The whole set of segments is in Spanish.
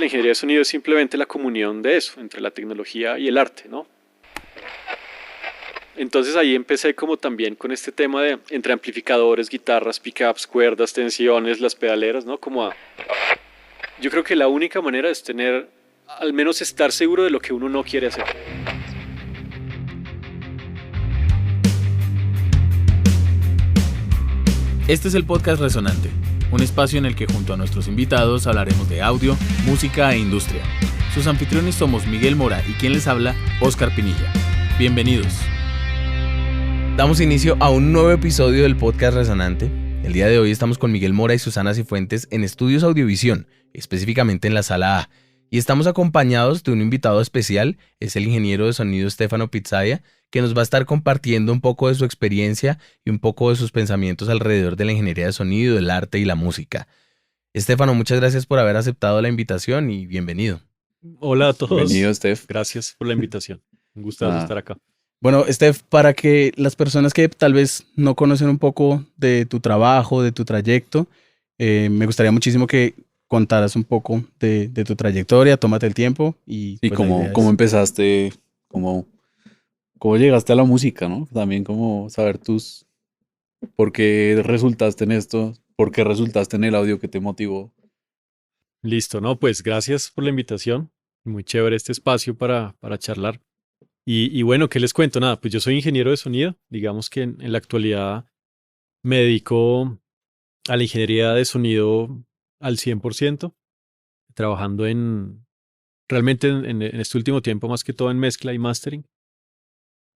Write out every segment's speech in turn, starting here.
la ingeniería de sonido es simplemente la comunión de eso, entre la tecnología y el arte, ¿no? Entonces ahí empecé como también con este tema de entre amplificadores, guitarras, pickups, cuerdas, tensiones, las pedaleras, ¿no? Yo creo que la única manera es tener, al menos estar seguro de lo que uno no quiere hacer. Este es el podcast Resonante, un espacio en el que junto a nuestros invitados hablaremos de audio, música e industria. Sus anfitriones somos Miguel Mora y quien les habla, Oscar Pinilla. Bienvenidos. Damos inicio a un nuevo episodio del podcast Resonante. El día de hoy estamos con Miguel Mora y Susana Cifuentes en Estudios Audiovisión, específicamente en la Sala A. Y estamos acompañados de un invitado especial, es el ingeniero de sonido Stefano Pizzaya, que nos va a estar compartiendo un poco de su experiencia y un poco de sus pensamientos alrededor de la ingeniería de sonido, el arte y la música. Stefano, muchas gracias por haber aceptado la invitación y bienvenido. Hola a todos. Bienvenido, Steph. Gracias por la invitación. Un gusto estar acá. Bueno, Steph, para que las personas que tal vez no conocen un poco de tu trabajo, de tu trayecto, me gustaría muchísimo que contaras un poco de tu trayectoria, tómate el tiempo y pues cómo empezaste, cómo llegaste a la música, ¿no? También cómo saber por qué resultaste en esto, por qué resultaste en el audio que te motivó. Listo, ¿no? Pues gracias por la invitación. Muy chévere este espacio para charlar. Y bueno, ¿qué les cuento? Nada, pues yo soy ingeniero de sonido. Digamos que en la actualidad me dedico a la ingeniería de sonido al 100%, trabajando realmente en este último tiempo más que todo en mezcla y mastering.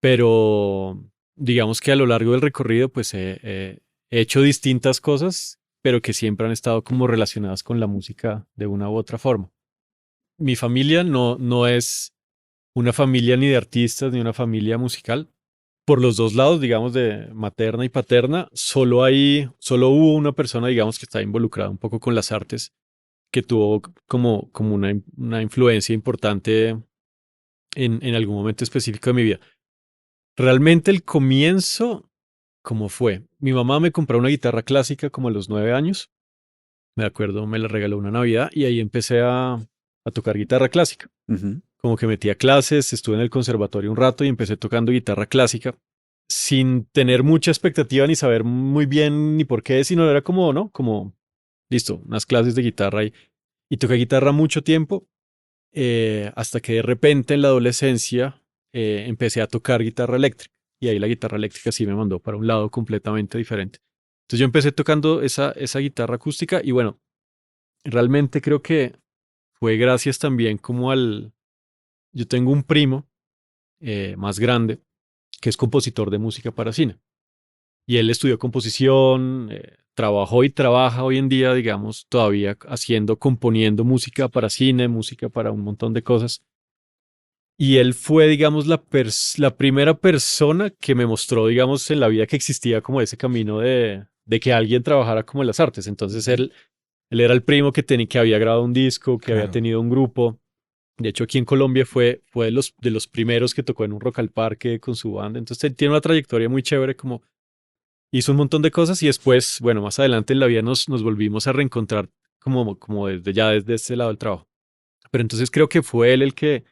Pero digamos que a lo largo del recorrido pues he hecho distintas cosas, pero que siempre han estado como relacionadas con la música de una u otra forma. Mi familia no es una familia ni de artistas ni una familia musical. Por los dos lados, digamos, de materna y paterna, solo hubo una persona, digamos, que está involucrada un poco con las artes, que tuvo como una influencia importante en algún momento específico de mi vida. Realmente el comienzo, ¿cómo fue? Mi mamá me compró una guitarra clásica como a los 9 años. Me acuerdo, me la regaló una Navidad y ahí empecé a tocar guitarra clásica. Uh-huh. Como que metí a clases, estuve en el conservatorio un rato y empecé tocando guitarra clásica sin tener mucha expectativa ni saber muy bien ni por qué, sino era como, ¿no? Como, listo, unas clases de guitarra y toqué guitarra mucho tiempo, hasta que de repente en la adolescencia empecé a tocar guitarra eléctrica y ahí la guitarra eléctrica sí me mandó para un lado completamente diferente. Entonces yo empecé tocando esa guitarra acústica y bueno, realmente creo que fue gracias también como yo tengo un primo más grande que es compositor de música para cine. Y él estudió composición, trabajó y trabaja hoy en día, digamos, todavía componiendo música para cine, música para un montón de cosas. Y él fue, digamos, la primera persona que me mostró, digamos, en la vida que existía como ese camino de que alguien trabajara como en las artes. Entonces él era el primo que había grabado un disco, que había tenido un grupo. De hecho, aquí en Colombia fue de los primeros que tocó en un Rock al Parque con su banda. Entonces él tiene una trayectoria muy chévere, como hizo un montón de cosas y después, bueno, más adelante en la vida nos volvimos a reencontrar como desde este lado del trabajo. Pero entonces creo que fue él el que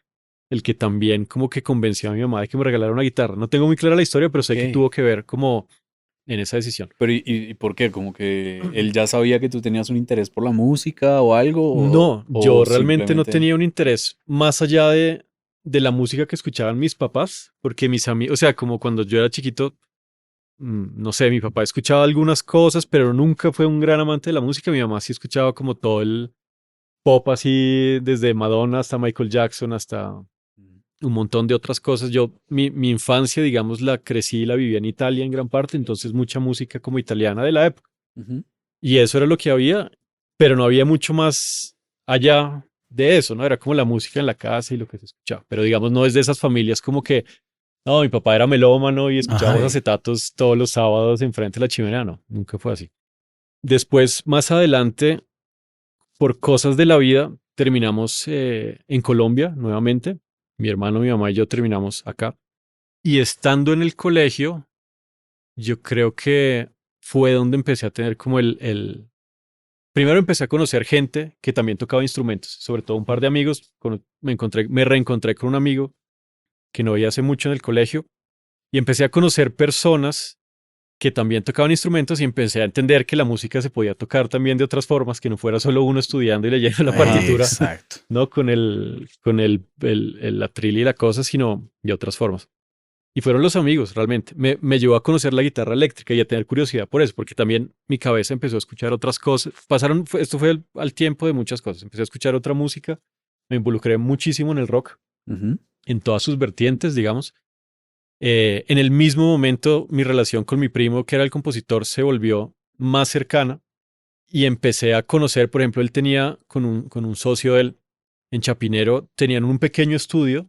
también como que convenció a mi mamá de que me regalara una guitarra. No tengo muy clara la historia, pero sé que tuvo que ver como en esa decisión. Pero ¿y por qué? ¿Como que él ya sabía que tú tenías un interés por la música o algo? No, yo o realmente no tenía un interés más allá de la música que escuchaban mis papás, porque mis amigos, o sea, como cuando yo era chiquito, no sé, mi papá escuchaba algunas cosas, pero nunca fue un gran amante de la música. Mi mamá sí escuchaba como todo el pop así, desde Madonna hasta Michael Jackson, hasta un montón de otras cosas. Mi infancia, digamos, la crecí y la viví en Italia en gran parte, entonces mucha música como italiana de la época. Uh-huh. Y eso era lo que había, pero no había mucho más allá de eso, ¿no? Era como la música en la casa y lo que se escuchaba. Pero digamos, no es de esas familias como que, no, mi papá era melómano y escuchábamos acetatos todos los sábados enfrente de la chimenea. No, nunca fue así. Después, más adelante, por cosas de la vida, terminamos en Colombia nuevamente. Mi hermano, mi mamá y yo terminamos acá. Y estando en el colegio, yo creo que fue donde empecé a tener como primero empecé a conocer gente que también tocaba instrumentos, sobre todo un par de amigos. Me reencontré con un amigo que no veía hace mucho en el colegio y empecé a conocer personas que también tocaban instrumentos y empecé a entender que la música se podía tocar también de otras formas, que no fuera solo uno estudiando y leyendo la partitura, Exacto. no con el atril y la cosa, sino de otras formas. Y fueron los amigos, realmente. Me llevó a conocer la guitarra eléctrica y a tener curiosidad por eso, porque también mi cabeza empezó a escuchar otras cosas. Esto fue al tiempo de muchas cosas. Empecé a escuchar otra música, me involucré muchísimo en el rock, Ujú. en todas sus vertientes, digamos. En el mismo momento, mi relación con mi primo, que era el compositor, se volvió más cercana y empecé a conocer, por ejemplo, él tenía con un socio de él en Chapinero, tenían un pequeño estudio.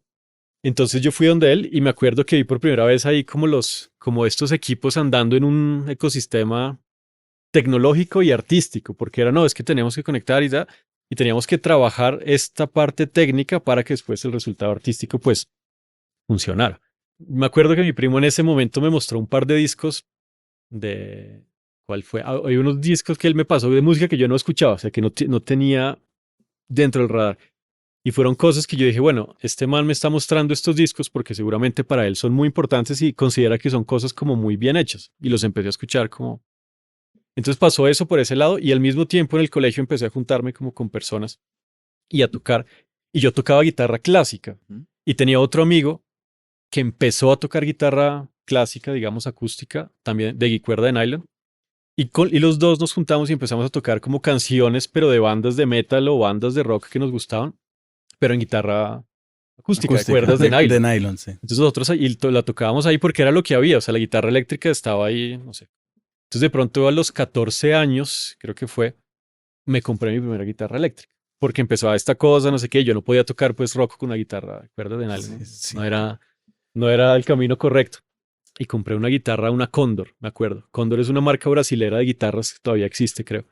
Entonces yo fui donde él y me acuerdo que vi por primera vez ahí como estos equipos andando en un ecosistema tecnológico y artístico, porque era, no, es que teníamos que conectar y teníamos que trabajar esta parte técnica para que después el resultado artístico pues funcionara. Me acuerdo que mi primo en ese momento me mostró un par de discos de... ¿Cuál fue? Hay unos discos que él me pasó de música que yo no escuchaba, o sea, que no tenía dentro del radar. Y fueron cosas que yo dije, bueno, este man me está mostrando estos discos porque seguramente para él son muy importantes y considera que son cosas como muy bien hechas. Y los empecé a escuchar como... Entonces pasó eso por ese lado y al mismo tiempo en el colegio empecé a juntarme como con personas y a tocar. Y yo tocaba guitarra clásica y tenía otro amigo que empezó a tocar guitarra clásica, digamos acústica, también de cuerda de nylon. Y los dos nos juntamos y empezamos a tocar como canciones, pero de bandas de metal o bandas de rock que nos gustaban, pero en guitarra acústica, de cuerdas de nylon. De nylon, sí. Entonces nosotros la tocábamos ahí porque era lo que había, o sea, la guitarra eléctrica estaba ahí, no sé. Entonces de pronto a los 14 años, creo que fue, me compré mi primera guitarra eléctrica, porque empezaba esta cosa, no sé qué, yo no podía tocar pues rock con una guitarra de cuerdas de nylon, ¿no? Sí. No era el camino correcto. Y compré una guitarra, una Condor, me acuerdo. Condor es una marca brasilera de guitarras que todavía existe, creo.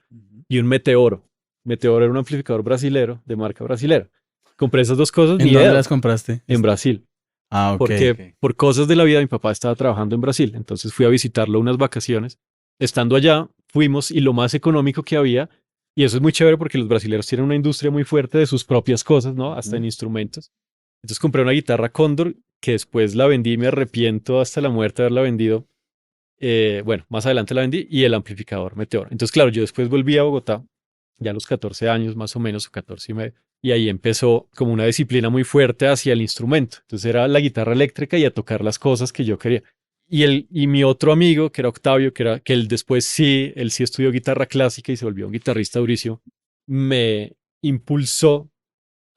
Y un Meteoro. Meteoro era un amplificador brasilero de marca brasilera. Compré esas dos cosas. ¿En dónde las compraste? En Brasil. Ah, ok. Porque por cosas de la vida mi papá estaba trabajando en Brasil. Entonces fui a visitarlo unas vacaciones. Estando allá, fuimos y lo más económico que había, y eso es muy chévere porque los brasileños tienen una industria muy fuerte de sus propias cosas, ¿no? Hasta en instrumentos. Entonces compré una guitarra Condor que después la vendí y me arrepiento hasta la muerte de haberla vendido. Bueno, más adelante la vendí y el amplificador Meteor. Entonces, claro, yo después volví a Bogotá, ya a los 14 años más o menos, o 14 y medio, y ahí empezó como una disciplina muy fuerte hacia el instrumento. Entonces era la guitarra eléctrica y a tocar las cosas que yo quería. Y mi otro amigo, que era Octavio, que él después él sí estudió guitarra clásica y se volvió un guitarrista durísimo, me impulsó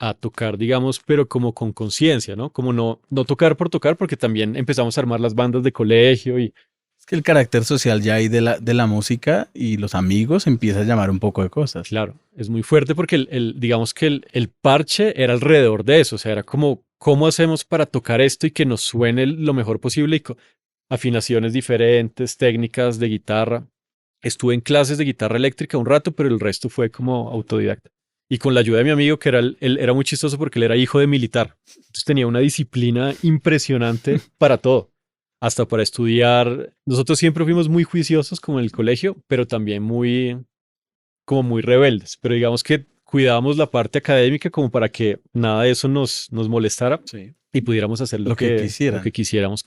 a tocar, digamos, pero como con conciencia, ¿no? Como no tocar por tocar, porque también empezamos a armar las bandas de colegio y... Es que el carácter social ya ahí de la música y los amigos empieza a llamar un poco de cosas. Claro, es muy fuerte porque digamos que el parche era alrededor de eso, o sea, era como, ¿cómo hacemos para tocar esto y que nos suene lo mejor posible? Y afinaciones diferentes, técnicas de guitarra. Estuve en clases de guitarra eléctrica un rato, pero el resto fue como autodidacta. Y con la ayuda de mi amigo, que él era muy chistoso porque él era hijo de militar. Entonces tenía una disciplina impresionante para todo, hasta para estudiar. Nosotros siempre fuimos muy juiciosos como en el colegio, pero también muy rebeldes. Pero digamos que cuidábamos la parte académica como para que nada de eso nos molestara y pudiéramos hacer lo que quisiéramos.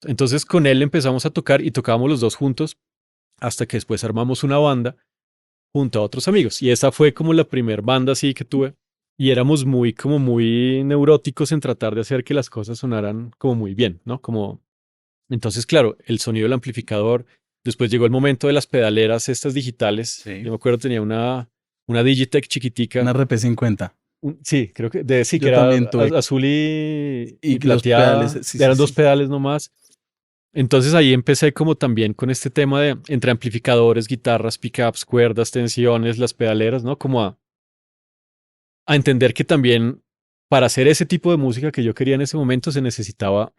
Entonces con él empezamos a tocar y tocábamos los dos juntos hasta que después armamos una banda junto a otros amigos. Y esa fue como la primer banda así que tuve. Y éramos muy neuróticos en tratar de hacer que las cosas sonaran como muy bien, ¿no? Entonces, claro, el sonido del amplificador. Después llegó el momento de las pedaleras estas digitales. Sí. Yo me acuerdo tenía una Digitech chiquitica. Una RP50. Sí, creo que Yo que era también tuve. azul y los plateada. pedales. Eran dos pedales nomás. Entonces ahí empecé como también con este tema de entre amplificadores, guitarras, pickups, cuerdas, tensiones, las pedaleras, ¿no? Como a entender que también para hacer ese tipo de música que yo quería en ese momento se necesitaban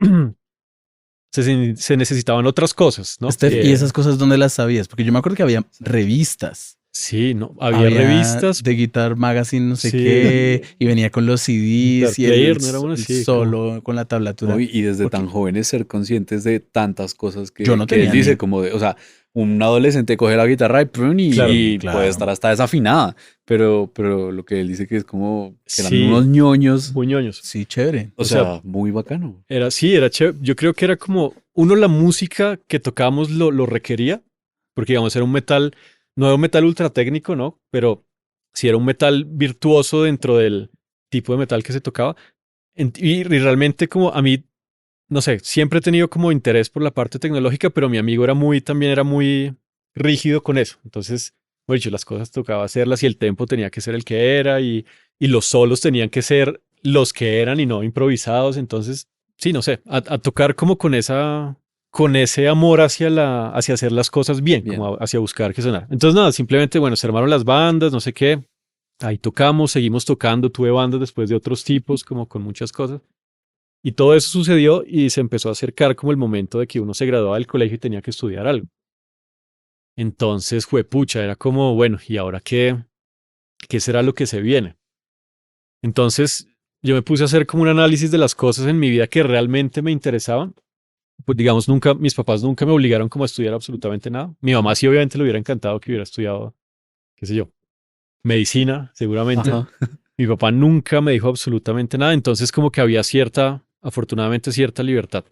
otras cosas, ¿no? ¿Y esas cosas dónde las sabías? Porque yo me acuerdo que había revistas. Sí, no, había revistas de Guitar Magazine, no sé sí, qué, y venía con los CDs y el solo con la tablatura. No, y desde tan jóvenes ser conscientes de tantas cosas que, yo no que tenía él dice, como de, o sea, un adolescente coge la guitarra y, ¡prun! Claro, y claro. puede estar hasta desafinada. Pero lo que él dice que es como que eran Sí, unos ñoños. muy ñoños. Sí, chévere. O sea, muy bacano. Era chévere. Yo creo que era como, uno, la música que tocábamos lo requería, porque digamos era un metal, no era un metal ultra técnico, ¿no? Pero sí era un metal virtuoso dentro del tipo de metal que se tocaba. Y realmente como a mí, no sé, siempre he tenido como interés por la parte tecnológica, pero mi amigo también era muy rígido con eso. Entonces, bueno, dicho, las cosas tocaba hacerlas y el tempo tenía que ser el que era y los solos tenían que ser los que eran y no improvisados. Entonces, sí, no sé, a tocar como con ese amor hacia hacer las cosas bien, Bien. como hacia buscar que sonar. Entonces, nada, simplemente, bueno, se armaron las bandas, no sé qué. Ahí tocamos, seguimos tocando, tuve bandas después de otros tipos, como con muchas cosas. Y todo eso sucedió y se empezó a acercar como el momento de que uno se graduaba del colegio y tenía que estudiar algo. Entonces fue pucha, era como, bueno, ¿y ahora qué será lo que se viene? Entonces yo me puse a hacer como un análisis de las cosas en mi vida que realmente me interesaban. Pues digamos, mis papás nunca me obligaron como a estudiar absolutamente nada. Mi mamá sí obviamente le hubiera encantado que hubiera estudiado, qué sé yo, medicina, seguramente. Ajá. Mi papá nunca me dijo absolutamente nada, entonces como que había afortunadamente cierta libertad.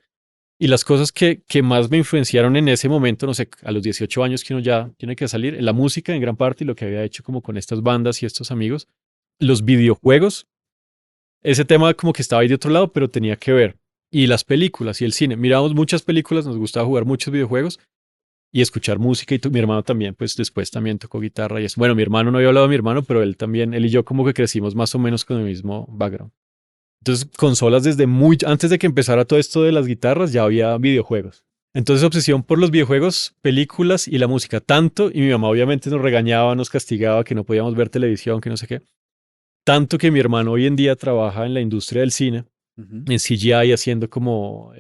Y las cosas que más me influenciaron en ese momento, no sé, a los 18 años que uno ya tiene que salir, la música en gran parte y lo que había hecho como con estas bandas y estos amigos, los videojuegos, ese tema como que estaba ahí de otro lado, pero tenía que ver. Y las películas y el cine. Mirábamos muchas películas, nos gustaba jugar muchos videojuegos y escuchar música. Y mi hermano también, pues después también tocó guitarra y eso. Bueno, mi hermano no había hablado de mi hermano, pero él también, él y yo como que crecimos más o menos con el mismo background. Entonces, consolas desde muy antes de que empezara todo esto de las guitarras, ya había videojuegos. Entonces, obsesión por los videojuegos, películas y la música, tanto, y mi mamá obviamente nos regañaba, nos castigaba, que no podíamos ver televisión, que no sé qué. Tanto que mi hermano hoy en día trabaja en la industria del cine, Ujú. en CGI, haciendo como,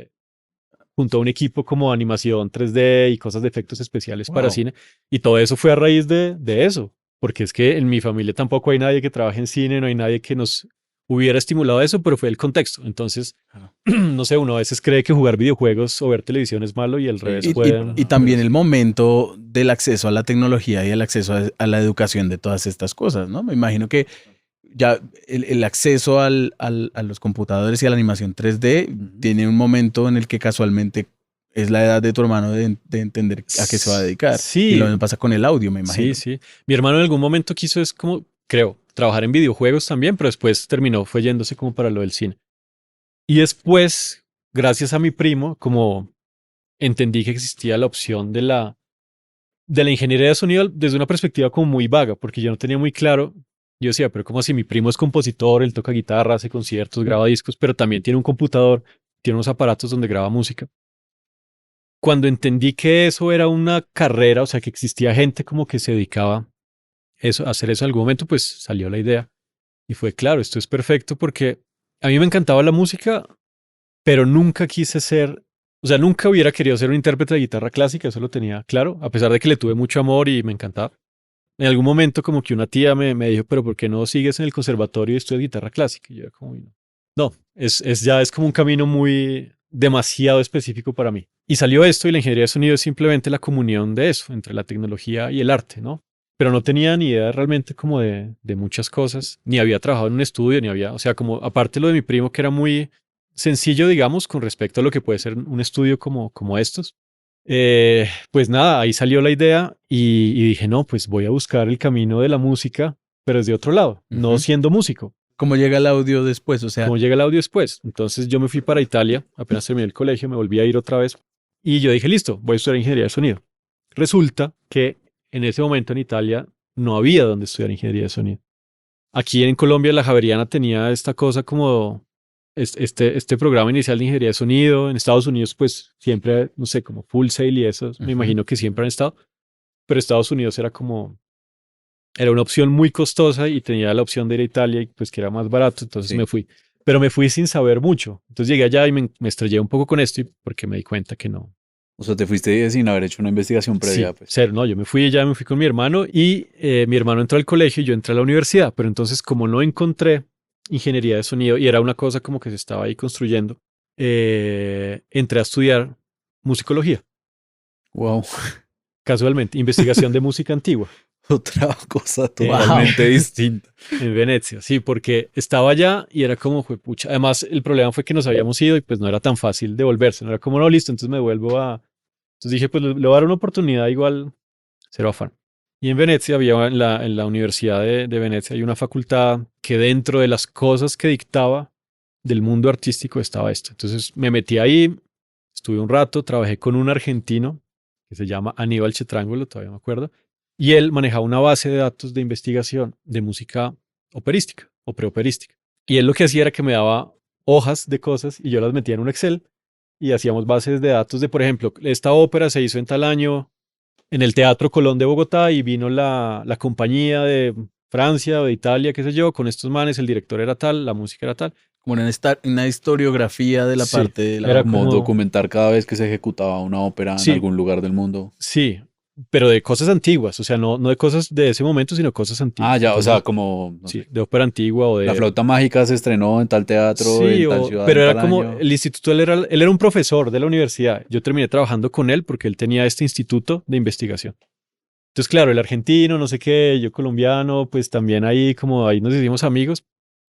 junto a un equipo como animación 3D y cosas de efectos especiales para Wow. cine. Y todo eso fue a raíz de eso, porque es que en mi familia tampoco hay nadie que trabaje en cine, no hay nadie que nos hubiera estimulado eso, pero fue el contexto. Entonces, Claro. no sé, uno a veces cree que jugar videojuegos o ver televisión es malo y al Sí, revés no, puede. para Y nada. también el momento del acceso a la tecnología y el acceso a la educación de todas estas cosas, ¿no? Me imagino que ya el acceso a los computadores y a la animación 3D Ujú. tiene un momento en el que casualmente es la edad de tu hermano de entender a qué se va a dedicar. Y lo Sí, mismo pasa con el audio, me sí, imagino. sí. Mi hermano en algún momento quiso, es como, creo, trabajar en videojuegos también, pero después fue yéndose como para lo del cine. Y después, gracias a mi primo, como entendí que existía la opción de la ingeniería de sonido desde una perspectiva como muy vaga, porque yo no tenía muy claro. Yo decía, pero como si mi primo es compositor, él toca guitarra, hace conciertos, graba discos, pero también tiene un computador, tiene unos aparatos donde graba música. Cuando entendí que eso era una carrera, o sea, que existía gente como que se dedicaba a hacer eso en algún momento, pues salió la idea. Y fue claro, esto es perfecto porque a mí me encantaba la música, pero nunca quise ser, o sea, nunca hubiera querido ser un intérprete de guitarra clásica, eso lo tenía claro, a pesar de que le tuve mucho amor y me encantaba. En algún momento como que una tía me dijo, pero ¿por qué no sigues en el conservatorio y estudias guitarra clásica? Y yo era como, "Uy, no, no, ya es como un camino muy demasiado específico para mí. Y salió esto y la ingeniería de sonido es simplemente la comunión de eso, entre la tecnología y el arte, ¿no? Pero no tenía ni idea realmente como de muchas cosas, ni había trabajado en un estudio, ni había, o sea, como aparte lo de mi primo que era muy sencillo, digamos, con respecto a lo que puede ser un estudio como estos. Pues nada, ahí salió la idea y dije, no, pues voy a buscar el camino de la música, pero desde otro lado, no Ujú. siendo músico. ¿Cómo llega el audio después? O sea, ¿Cómo llega el audio después? Entonces yo me fui para Italia, apenas terminé el colegio, me volví a ir otra vez y yo dije, listo, voy a estudiar ingeniería de sonido. Resulta que en ese momento en Italia no había donde estudiar ingeniería de sonido. Aquí en Colombia la Javeriana tenía esta cosa como este programa inicial de ingeniería de sonido. En Estados Unidos pues siempre, no sé, como Full Sail y eso, me ujú. imagino que siempre han estado, pero Estados Unidos era una opción muy costosa y tenía la opción de ir a Italia y pues que era más barato, entonces Sí. me fui. Pero me fui sin saber mucho. Entonces llegué allá y me estrellé un poco con esto porque me di cuenta que no. O sea, te fuiste sin haber hecho una investigación previa, Sí, pues. cero, no, yo ya me fui con mi hermano y mi hermano entró al colegio y yo entré a la universidad, pero entonces como no encontré ingeniería de sonido y era una cosa como que se estaba ahí construyendo, entré a estudiar musicología. Wow. casualmente, investigación de música antigua. Otra cosa totalmente distinta. En Venecia, sí, porque estaba allá y era como, pucha. Además, el problema fue que nos habíamos ido y pues no era tan fácil devolverse. No era como, no, listo, entonces me vuelvo a... Entonces dije, pues le voy a dar una oportunidad igual, cero afán. Y en Venecia había, en la Universidad de Venecia, hay una facultad que dentro de las cosas que dictaba del mundo artístico estaba esto. Entonces me metí ahí, estuve un rato, trabajé con un argentino que se llama Aníbal Chetrángulo, todavía me acuerdo. Y él manejaba una base de datos de investigación de música operística o preoperística. Y él lo que hacía era que me daba hojas de cosas y yo las metía en un Excel y hacíamos bases de datos de, por ejemplo, esta ópera se hizo en tal año en el Teatro Colón de Bogotá y vino la compañía de Francia o de Italia, qué sé yo, con estos manes, el director era tal, la música era tal. Como una historiografía de la Sí, parte de la... era Como como- documentar cada vez que se ejecutaba una ópera Sí. en algún lugar del mundo. Sí, pero de cosas antiguas, o sea, no de cosas de ese momento, sino cosas antiguas. Ah, ya, Entonces, o sea, como, no sí, sé, de ópera antigua o de... la flauta mágica se estrenó en tal teatro, Sí, en tal ciudad, pero en era tal como año. el instituto, él era un profesor de la universidad. Yo terminé trabajando con él porque él tenía este instituto de investigación. Entonces, claro, el argentino, no sé qué, yo colombiano, pues también ahí como ahí nos hicimos amigos.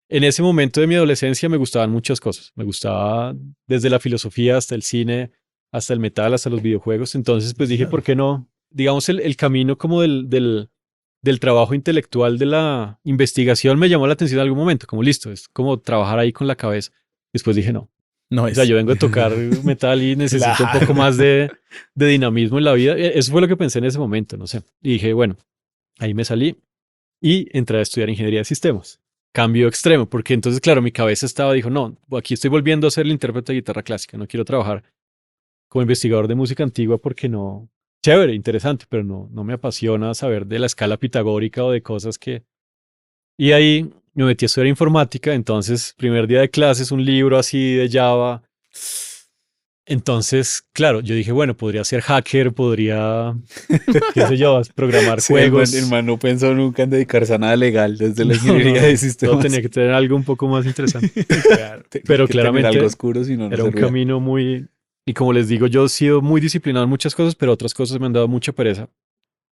En ese momento de mi adolescencia me gustaban muchas cosas. Me gustaba desde la filosofía hasta el cine, hasta el metal, hasta los videojuegos. Entonces, pues dije, Claro. ¿por qué no? Digamos, el camino como del trabajo intelectual de la investigación me llamó la atención en algún momento, como listo, es como trabajar ahí con la cabeza. Después dije, no. No O es. sea, yo vengo a tocar metal y necesito un Claro. poco más de dinamismo en la vida. Eso fue lo que pensé en ese momento, no sé. Y dije, bueno, ahí me salí y entré a estudiar ingeniería de sistemas. Cambio extremo, porque entonces, claro, mi cabeza dijo, no, aquí estoy volviendo a ser el intérprete de guitarra clásica, no quiero trabajar como investigador de música antigua porque no, chévere, interesante, pero no me apasiona saber de la escala pitagórica o de cosas que... Y ahí me metí a estudiar informática, entonces, primer día de clases, un libro así de Java. Entonces, claro, yo dije, bueno, podría ser hacker, podría, qué sé yo, programar Sí, juegos. el man no pensó nunca en dedicarse a nada legal desde la No, ingeniería no, de no sistemas. tenía que tener algo un poco más interesante. Claro, tenía Pero que tener claramente algo oscuro, si no, no era un servía. camino muy... Y como les digo, yo he sido muy disciplinado en muchas cosas, pero otras cosas me han dado mucha pereza.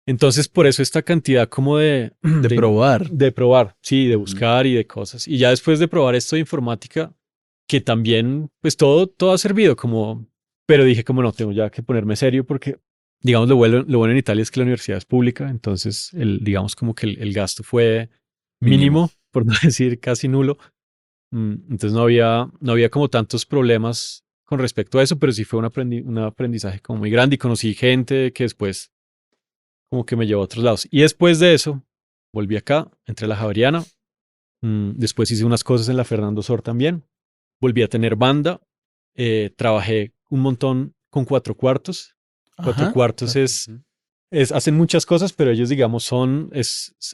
Entonces, por eso esta cantidad como De probar. de probar, sí, de Ujú. buscar y de cosas. Y ya después de probar esto de informática, que también, pues todo ha servido como... Pero dije como no, tengo ya que ponerme serio porque, digamos, lo bueno en Italia es que la universidad es pública, entonces, digamos como que el gasto fue mínimo, por no decir casi nulo. Entonces no había como tantos problemas con respecto a eso, pero sí fue un aprendizaje como muy grande y conocí gente que después como que me llevó a otros lados. Y después de eso, volví acá, entré a la Javeriana, después hice unas cosas en la Fernando Sor también, volví a tener banda, trabajé un montón con Cuatro Cuartos. Cuatro Ajá. Cuartos hacen muchas cosas, pero ellos, digamos,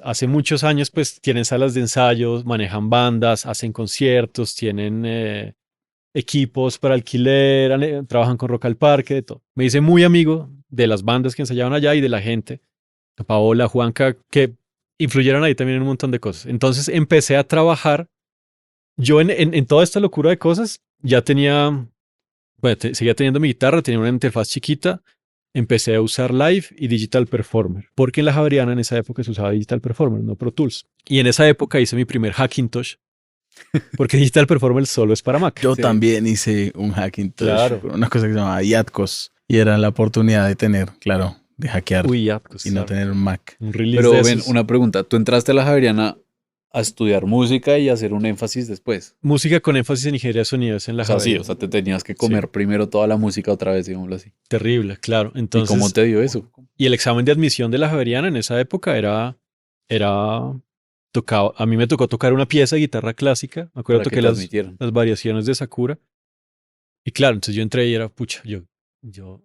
hace muchos años, pues tienen salas de ensayos, manejan bandas, hacen conciertos, tienen equipos para alquiler, trabajan con Rock al Parque, de todo. Me hice muy amigo de las bandas que ensayaban allá y de la gente, Paola, Juanca, que influyeron ahí también en un montón de cosas. Entonces empecé a trabajar. Yo en toda esta locura de cosas ya tenía, bueno, seguía teniendo mi guitarra, tenía una interfaz chiquita. Empecé a usar Live y Digital Performer, porque en la Javeriana en esa época se usaba Digital Performer, no Pro Tools. Y en esa época hice mi primer Hackintosh, porque Digital Performer solo es para Mac. Yo Sí. también hice un Hackintosh, Claro. una cosa que se llamaba Yatcos, y era la oportunidad de tener, claro, de hackear Uy, ya, pues, y no claro. tener un Mac. Un release Pero de ven, esos. una pregunta. ¿Tú entraste a la Javeriana a estudiar música y hacer un énfasis después? Música con énfasis en ingeniería de sonidos en la O sea, sí, Javeriana. o sea, te tenías que comer primero toda la música otra vez, digámoslo así. Terrible, claro. Entonces, ¿Y cómo te dio eso? y el examen de admisión de la Javeriana en esa época tocaba, a mí me tocó tocar una pieza de guitarra clásica. Me acuerdo Para que toqué te las admitieran. variaciones de Sakura. Y claro, entonces yo entré y era, pucha, yo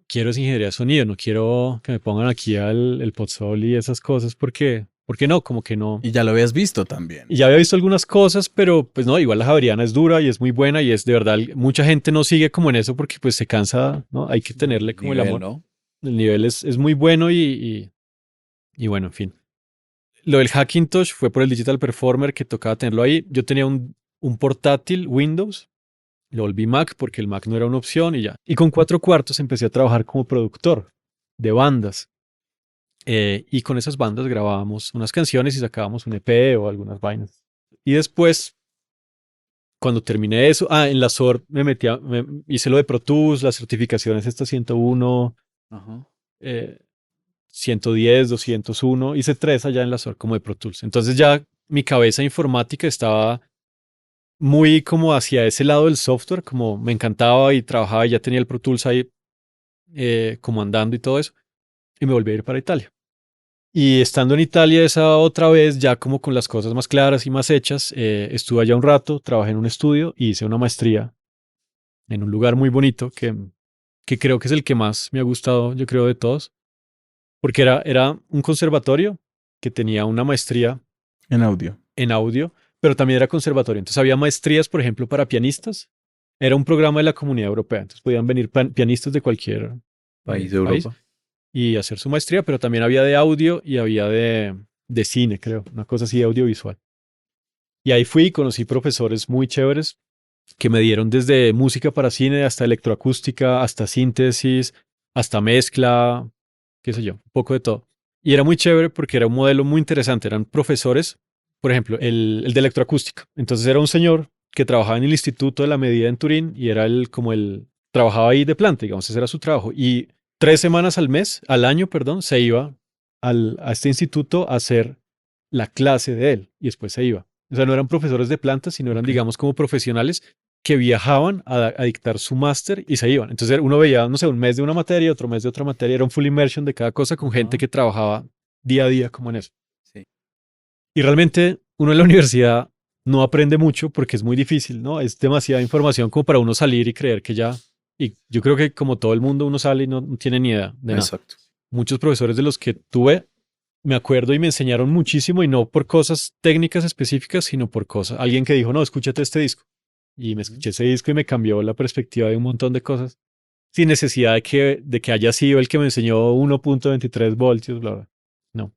quiero esa ingeniería de sonido, no quiero que me pongan aquí el Pozzol y esas cosas porque no, como que no. Y ya lo habías visto también. Y ya había visto algunas cosas, pero pues no, igual la Javeriana es dura y es muy buena y es de verdad, mucha gente no sigue como en eso porque pues se cansa, ¿no? Hay que tenerle como el Nivel, amor. ¿no? El nivel es muy bueno y bueno, en fin. Lo del Hackintosh fue por el Digital Performer que tocaba tenerlo ahí. Yo tenía un portátil Windows, lo volví Mac porque el Mac no era una opción y ya. Y con Cuatro Cuartos empecé a trabajar como productor de bandas. Y con esas bandas grabábamos unas canciones y sacábamos un EP o algunas vainas. Y después, cuando terminé eso, en la SOR hice lo de Pro Tools, las certificaciones esta 101, Ajá. 110, 201, hice 3 allá en la SOR como de Pro Tools. Entonces ya mi cabeza informática estaba muy como hacia ese lado del software, como me encantaba y trabajaba y ya tenía el Pro Tools ahí como andando y todo eso. Y me volví a ir para Italia. Y estando en Italia esa otra vez, ya como con las cosas más claras y más hechas, estuve allá un rato, trabajé en un estudio y hice una maestría en un lugar muy bonito que creo que es el que más me ha gustado, yo creo, de todos, porque era un conservatorio que tenía una maestría En audio. en audio, pero también era conservatorio. Entonces había maestrías, por ejemplo, para pianistas. Era un programa de la Comunidad Europea, entonces podían venir pianistas de cualquier País de país Europa. y hacer su maestría, pero también había de audio y había de cine, creo, una cosa así audiovisual. Y ahí fui y conocí profesores muy chéveres que me dieron desde música para cine hasta electroacústica, hasta síntesis, hasta mezcla, qué sé yo, un poco de todo. Y era muy chévere porque era un modelo muy interesante. Eran profesores, por ejemplo, el de electroacústica. Entonces era un señor que trabajaba en el Instituto de la Medida en Turín y era trabajaba ahí de planta, digamos, ese era su trabajo. Y 3 semanas al año, perdón, se iba a este instituto a hacer la clase de él y después se iba. O sea, no eran profesores de planta, sino eran, Ok. digamos, como profesionales que viajaban a dictar su máster y se iban. Entonces uno veía, no sé, un mes de una materia, otro mes de otra materia, era un full immersion de cada cosa con gente Ajá. que trabajaba día a día como en eso. Sí. Y realmente uno en la universidad no aprende mucho porque es muy difícil, ¿no? Es demasiada información como para uno salir y creer que ya... Y yo creo que como todo el mundo uno sale y no tiene ni idea de nada. Exacto. Muchos profesores de los que tuve me acuerdo y me enseñaron muchísimo y no por cosas técnicas específicas, sino por cosas. Alguien que dijo, no, escúchate este disco. Y me escuché ese disco y me cambió la perspectiva de un montón de cosas. Sin necesidad de que haya sido el que me enseñó 1.23 voltios, bla, bla. No.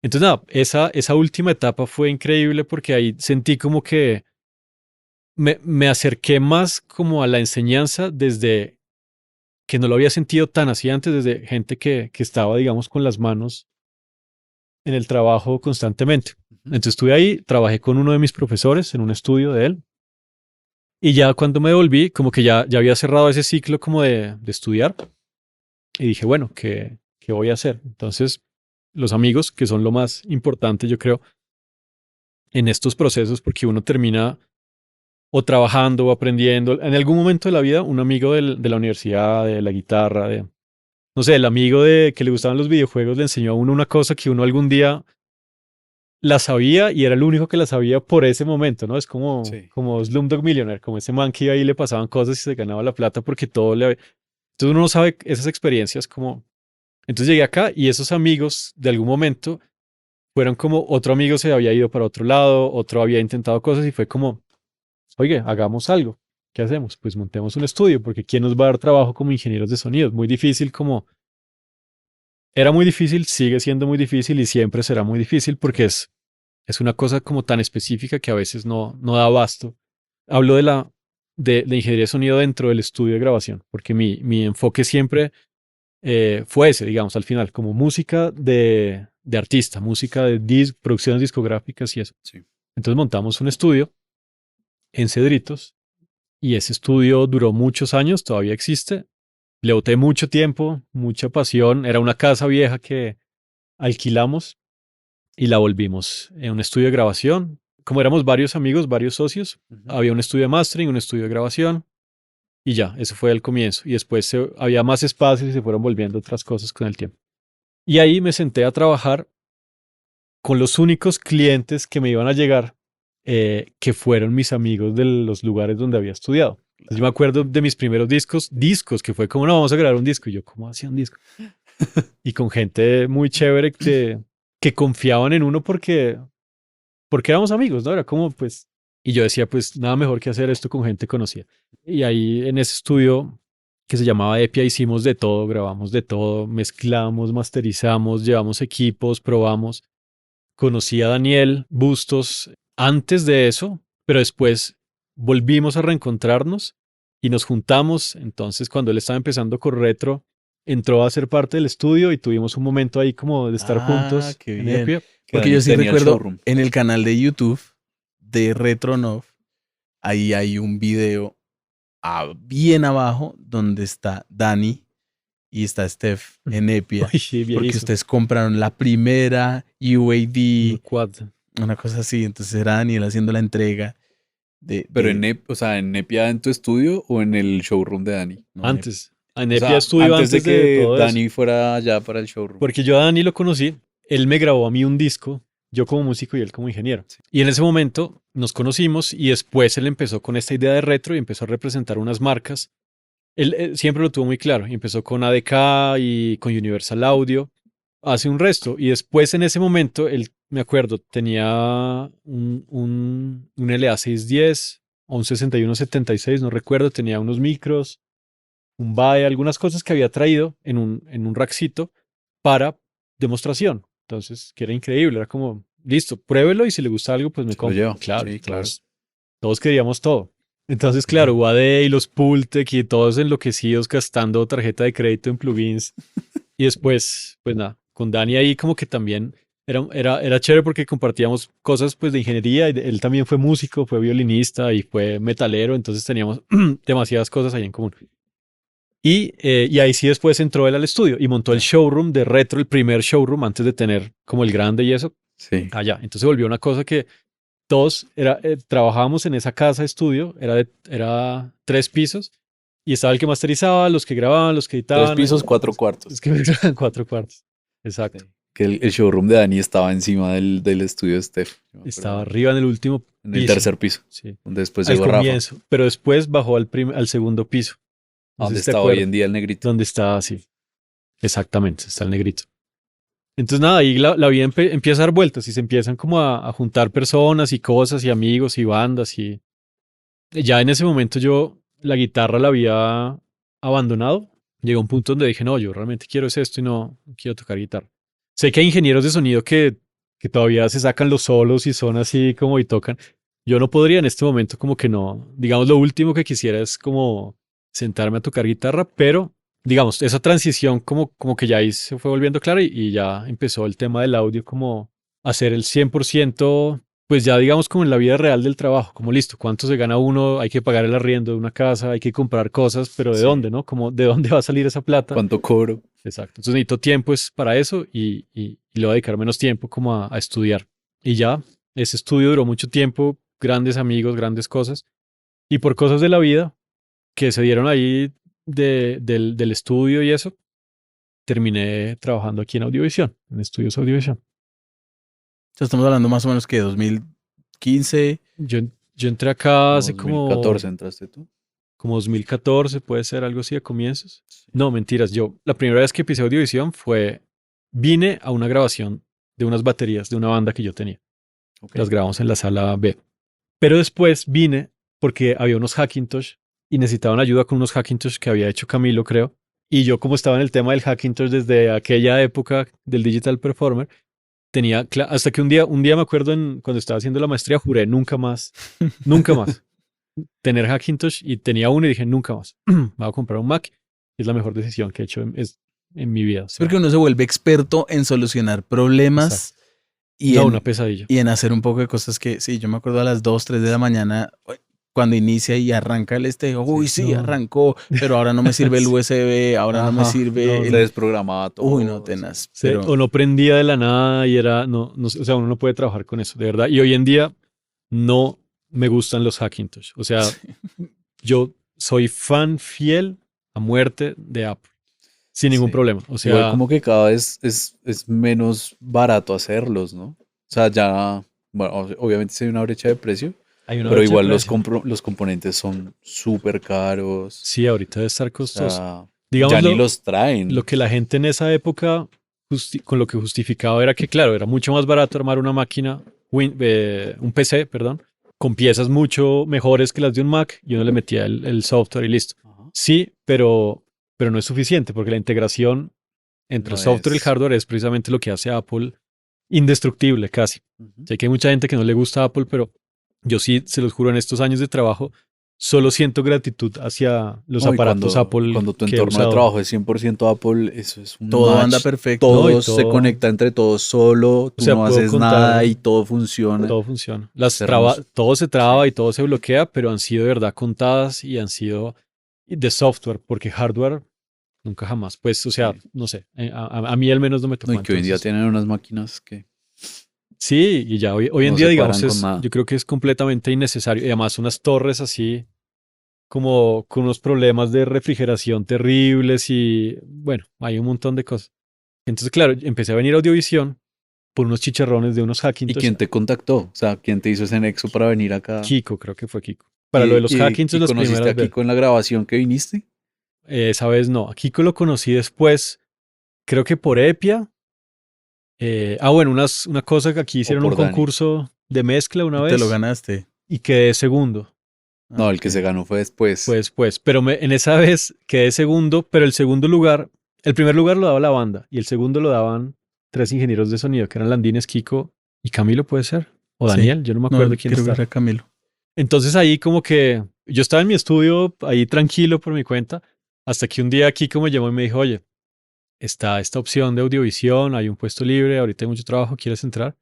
Entonces, nada, esa última etapa fue increíble porque ahí sentí como que me acerqué más como a la enseñanza desde que no lo había sentido tan así antes, desde gente que estaba, digamos, con las manos en el trabajo constantemente. Ujú. Entonces estuve ahí, trabajé con uno de mis profesores en un estudio de él. Y ya cuando me volví, como que ya había cerrado ese ciclo como de estudiar. Y dije, bueno, ¿qué voy a hacer? Entonces, los amigos, que son lo más importante, yo creo, en estos procesos, porque uno termina o trabajando o aprendiendo. En algún momento de la vida, un amigo de la universidad, de la guitarra, no sé, el amigo de que le gustaban los videojuegos le enseñó a uno una cosa que uno algún día la sabía y era el único que la sabía por ese momento, ¿no? Es Sí. como Slumdog Millionaire, como ese man que iba ahí y le pasaban cosas y se ganaba la plata porque todo le... Entonces uno no sabe esas experiencias como... Entonces llegué acá y esos amigos de algún momento fueron como otro amigo se había ido para otro lado, otro había intentado cosas y fue como, oye, hagamos algo. ¿Qué hacemos? Pues montemos un estudio porque ¿quién nos va a dar trabajo como ingenieros de sonido? Muy difícil como... Era muy difícil, sigue siendo muy difícil y siempre será muy difícil porque es una cosa como tan específica que a veces no da abasto. Hablo de ingeniería de sonido dentro del estudio de grabación, porque mi enfoque siempre fue ese, digamos, al final, como música de artista, música de producciones discográficas y eso. Sí. Entonces montamos un estudio en Cedritos y ese estudio duró muchos años, todavía existe. Le boté mucho tiempo, mucha pasión. Era una casa vieja que alquilamos y la volvimos en un estudio de grabación. Como éramos varios amigos, varios socios, Ujú. había un estudio de mastering, un estudio de grabación y ya, eso fue el comienzo. Y después había más espacios y se fueron volviendo otras cosas con el tiempo. Y ahí me senté a trabajar con los únicos clientes que me iban a llegar, que fueron mis amigos de los lugares donde había estudiado. Entonces, yo me acuerdo de mis primeros discos, que fue como, no, vamos a grabar un disco. Y yo, ¿cómo hacía un disco? Y con gente muy chévere que confiaban en uno porque éramos amigos, ¿no? Era como, pues, y yo decía, pues, nada mejor que hacer esto con gente conocida. Y ahí en ese estudio que se llamaba Epia hicimos de todo, grabamos de todo, mezclamos, masterizamos, llevamos equipos, probamos. Conocí a Daniel Bustos antes de eso, pero después volvimos a reencontrarnos y nos juntamos. Entonces, cuando él estaba empezando con Retro, entró a ser parte del estudio y tuvimos un momento ahí como de estar juntos qué en bien. Epia. Que Porque Dani yo sí tenía el recuerdo showroom. en el canal de YouTube de Retronov, ahí hay un video bien abajo donde está Dani y está Steph en Epia. Uy, sí, Porque viejísimo. ustedes compraron la primera UAD, Quad. una cosa así. Entonces era Daniel haciendo la entrega Pero de o sea, en Nepia en tu estudio o en el showroom de Dani. no, Antes. En O Epia sea, estudio antes de antes de que todo eso. Dani fuera allá para el showroom. Porque yo a Dani lo conocí, él me grabó a mí un disco, yo como músico y él como ingeniero. Sí. Y en ese momento nos conocimos y después él empezó con esta idea de retro y empezó a representar unas marcas. Él siempre lo tuvo muy claro y empezó con ADK y con Universal Audio, hace un resto. Y después en ese momento, él, me acuerdo, tenía un LA610 o un 6176, no recuerdo, tenía unos micros, un BAE, algunas cosas que había traído en un rackcito para demostración. Entonces, que era increíble, era como, listo, pruébelo y si le gusta algo, pues me Se lo compro. lleva. Claro, Sí, claro. todos queríamos todo. Entonces, claro, UAD y los Pultec y todos enloquecidos gastando tarjeta de crédito en plugins. Y después, pues nada, con Dani ahí como que también era chévere porque compartíamos cosas pues de ingeniería. Y él también fue músico, fue violinista y fue metalero, entonces teníamos demasiadas cosas ahí en común. Y ahí sí después entró él al estudio y montó el showroom de retro, el primer showroom antes de tener como el grande y eso Sí. allá. Entonces volvió una cosa que todos trabajábamos en esa casa estudio, era 3 pisos y estaba el que masterizaba, los que grababan, los que editaban. 3 pisos, 4 cuartos. Es que me graban 4 cuartos. Exacto. Sí. Que el showroom de Dani estaba encima del estudio de Steph. Yo me Estaba acuerdo. arriba en el último En el piso. tercer piso. Sí. Donde después Al llegó Rafa. comienzo, pero después bajó al segundo piso. No sé Donde si te está hoy acuerdas. en día el negrito. Donde está así. Exactamente, está el negrito. Entonces nada, ahí la vida empieza a dar vueltas y se empiezan como a juntar personas y cosas y amigos y bandas y ya en ese momento yo la guitarra la había abandonado. Llegó un punto donde dije, no, yo realmente quiero es esto y no quiero tocar guitarra. Sé que hay ingenieros de sonido que todavía se sacan los solos y son así como y tocan. Yo no podría en este momento como que no. Digamos, lo último que quisiera es como sentarme a tocar guitarra, pero digamos, esa transición como que ya ahí se fue volviendo clara y ya empezó el tema del audio como hacer el 100%, pues ya digamos como en la vida real del trabajo, como listo, cuánto se gana uno, hay que pagar el arriendo de una casa, hay que comprar cosas, pero ¿de Sí. dónde, no? Como ¿de dónde va a salir esa plata? ¿Cuánto cobro? Exacto. Entonces necesito tiempo es para eso y le voy a dedicar menos tiempo como a estudiar. Y ya, ese estudio duró mucho tiempo, grandes amigos, grandes cosas. Y por cosas de la vida que se dieron ahí del estudio y eso, terminé trabajando aquí en Audiovisión, en Estudios Audiovisión. Ya estamos hablando más o menos que 2015. Yo entré acá hace 2014 entraste tú. como 2014, puede ser algo así de comienzos. No, mentiras. La primera vez que pisé Audiovisión vine a una grabación de unas baterías de una banda que yo tenía. Ok. Las grabamos en la sala B. Pero después vine porque había unos Hackintosh y necesitaban ayuda con unos Hackintosh que había hecho Camilo, creo. Y yo, como estaba en el tema del Hackintosh desde aquella época del Digital Performer, hasta que un día me acuerdo cuando estaba haciendo la maestría, juré nunca más tener Hackintosh y tenía uno y dije nunca más. Me voy a comprar un Mac. Es la mejor decisión que he hecho en mi vida. O Es sea, porque uno se vuelve experto en solucionar problemas y, no, una pesadilla. y en hacer un poco de cosas que, sí, yo me acuerdo a las 2, 3 de la mañana, cuando inicia y arranca el uy, sí, no. arrancó, pero ahora no me sirve el USB, ahora no me Ajá, sirve no, el... se desprogramaba todo. Uy, no, tenaz. Sí, Pero o no prendía de la nada y o sea, uno no puede trabajar con eso, de verdad. Y hoy en día no me gustan los Hackintosh. O sea, yo soy fan fiel a muerte de Apple, sin ningún Sí. problema. O sea, Igual como que cada vez es menos barato hacerlos, ¿no? O sea, ya, bueno, obviamente sí hay una brecha de precio, hay una pero brecha de igual precio. los componentes son súper caros. Sí, ahorita debe estar O costoso. sea, Digamos, ya ni los traen. lo que la gente en esa época con lo que justificaba era que, claro, era mucho más barato armar una máquina, un PC, perdón, con piezas mucho mejores que las de un Mac y uno le metía el software y listo. Ajá. Sí, pero no es suficiente porque la integración entre No el software y el es- hardware es precisamente lo que hace a Apple indestructible casi. Ujú. Sé que hay mucha gente que no le gusta Apple, pero yo sí, se los juro, en estos años de trabajo solo siento gratitud hacia los No, y aparatos Apple cuando tu que he entorno de usado. trabajo es 100% Apple, eso es un Todo match. anda perfecto. Todo No, y se todo- conecta entre todos solo, tú sea, no puedo haces contar- nada y todo funciona. Todo funciona. Es hermoso. Todo se traba Sí. y todo se bloquea, pero han sido de verdad contadas y han sido de software, porque hardware nunca jamás. Pues, o sea, Sí. no sé, a mí al menos no me tocó. No, y que hoy en día entonces. tienen unas máquinas que Sí, y ya hoy en no día, se digamos, paran con nada. yo creo que es completamente innecesario. Y además unas torres así, como con unos problemas de refrigeración terribles y bueno, hay un montón de cosas. Entonces, claro, empecé a venir a Audiovisión por unos chicharrones de unos ¿Y Hackintosh. quién te contactó? O sea, ¿quién te hizo ese nexo para venir acá? Kiko, creo que fue Kiko. Para lo de los Hackintosh, ¿Y las conociste primeras a veces. Kiko en la grabación que viniste? Esa vez no. A Kiko lo conocí después, creo que por Epia. Bueno, una cosa que aquí hicieron un por Dani. concurso de mezcla una Y vez te lo ganaste. y quedé segundo. No, el que se ganó fue después. Pues, pero en esa vez quedé segundo, pero el segundo lugar, el primer lugar lo daba la banda y el segundo lo daban 3 ingenieros de sonido, que eran Landines, Kiko y Camilo, ¿puede ser? O Sí. Daniel, yo no me No, acuerdo quién creo que estaba. era Camilo. Entonces ahí como que yo estaba en mi estudio, ahí tranquilo por mi cuenta, hasta que un día Kiko me llamó y me dijo, oye, está esta opción de audiovisión, hay un puesto libre, ahorita hay mucho trabajo, ¿quieres entrar?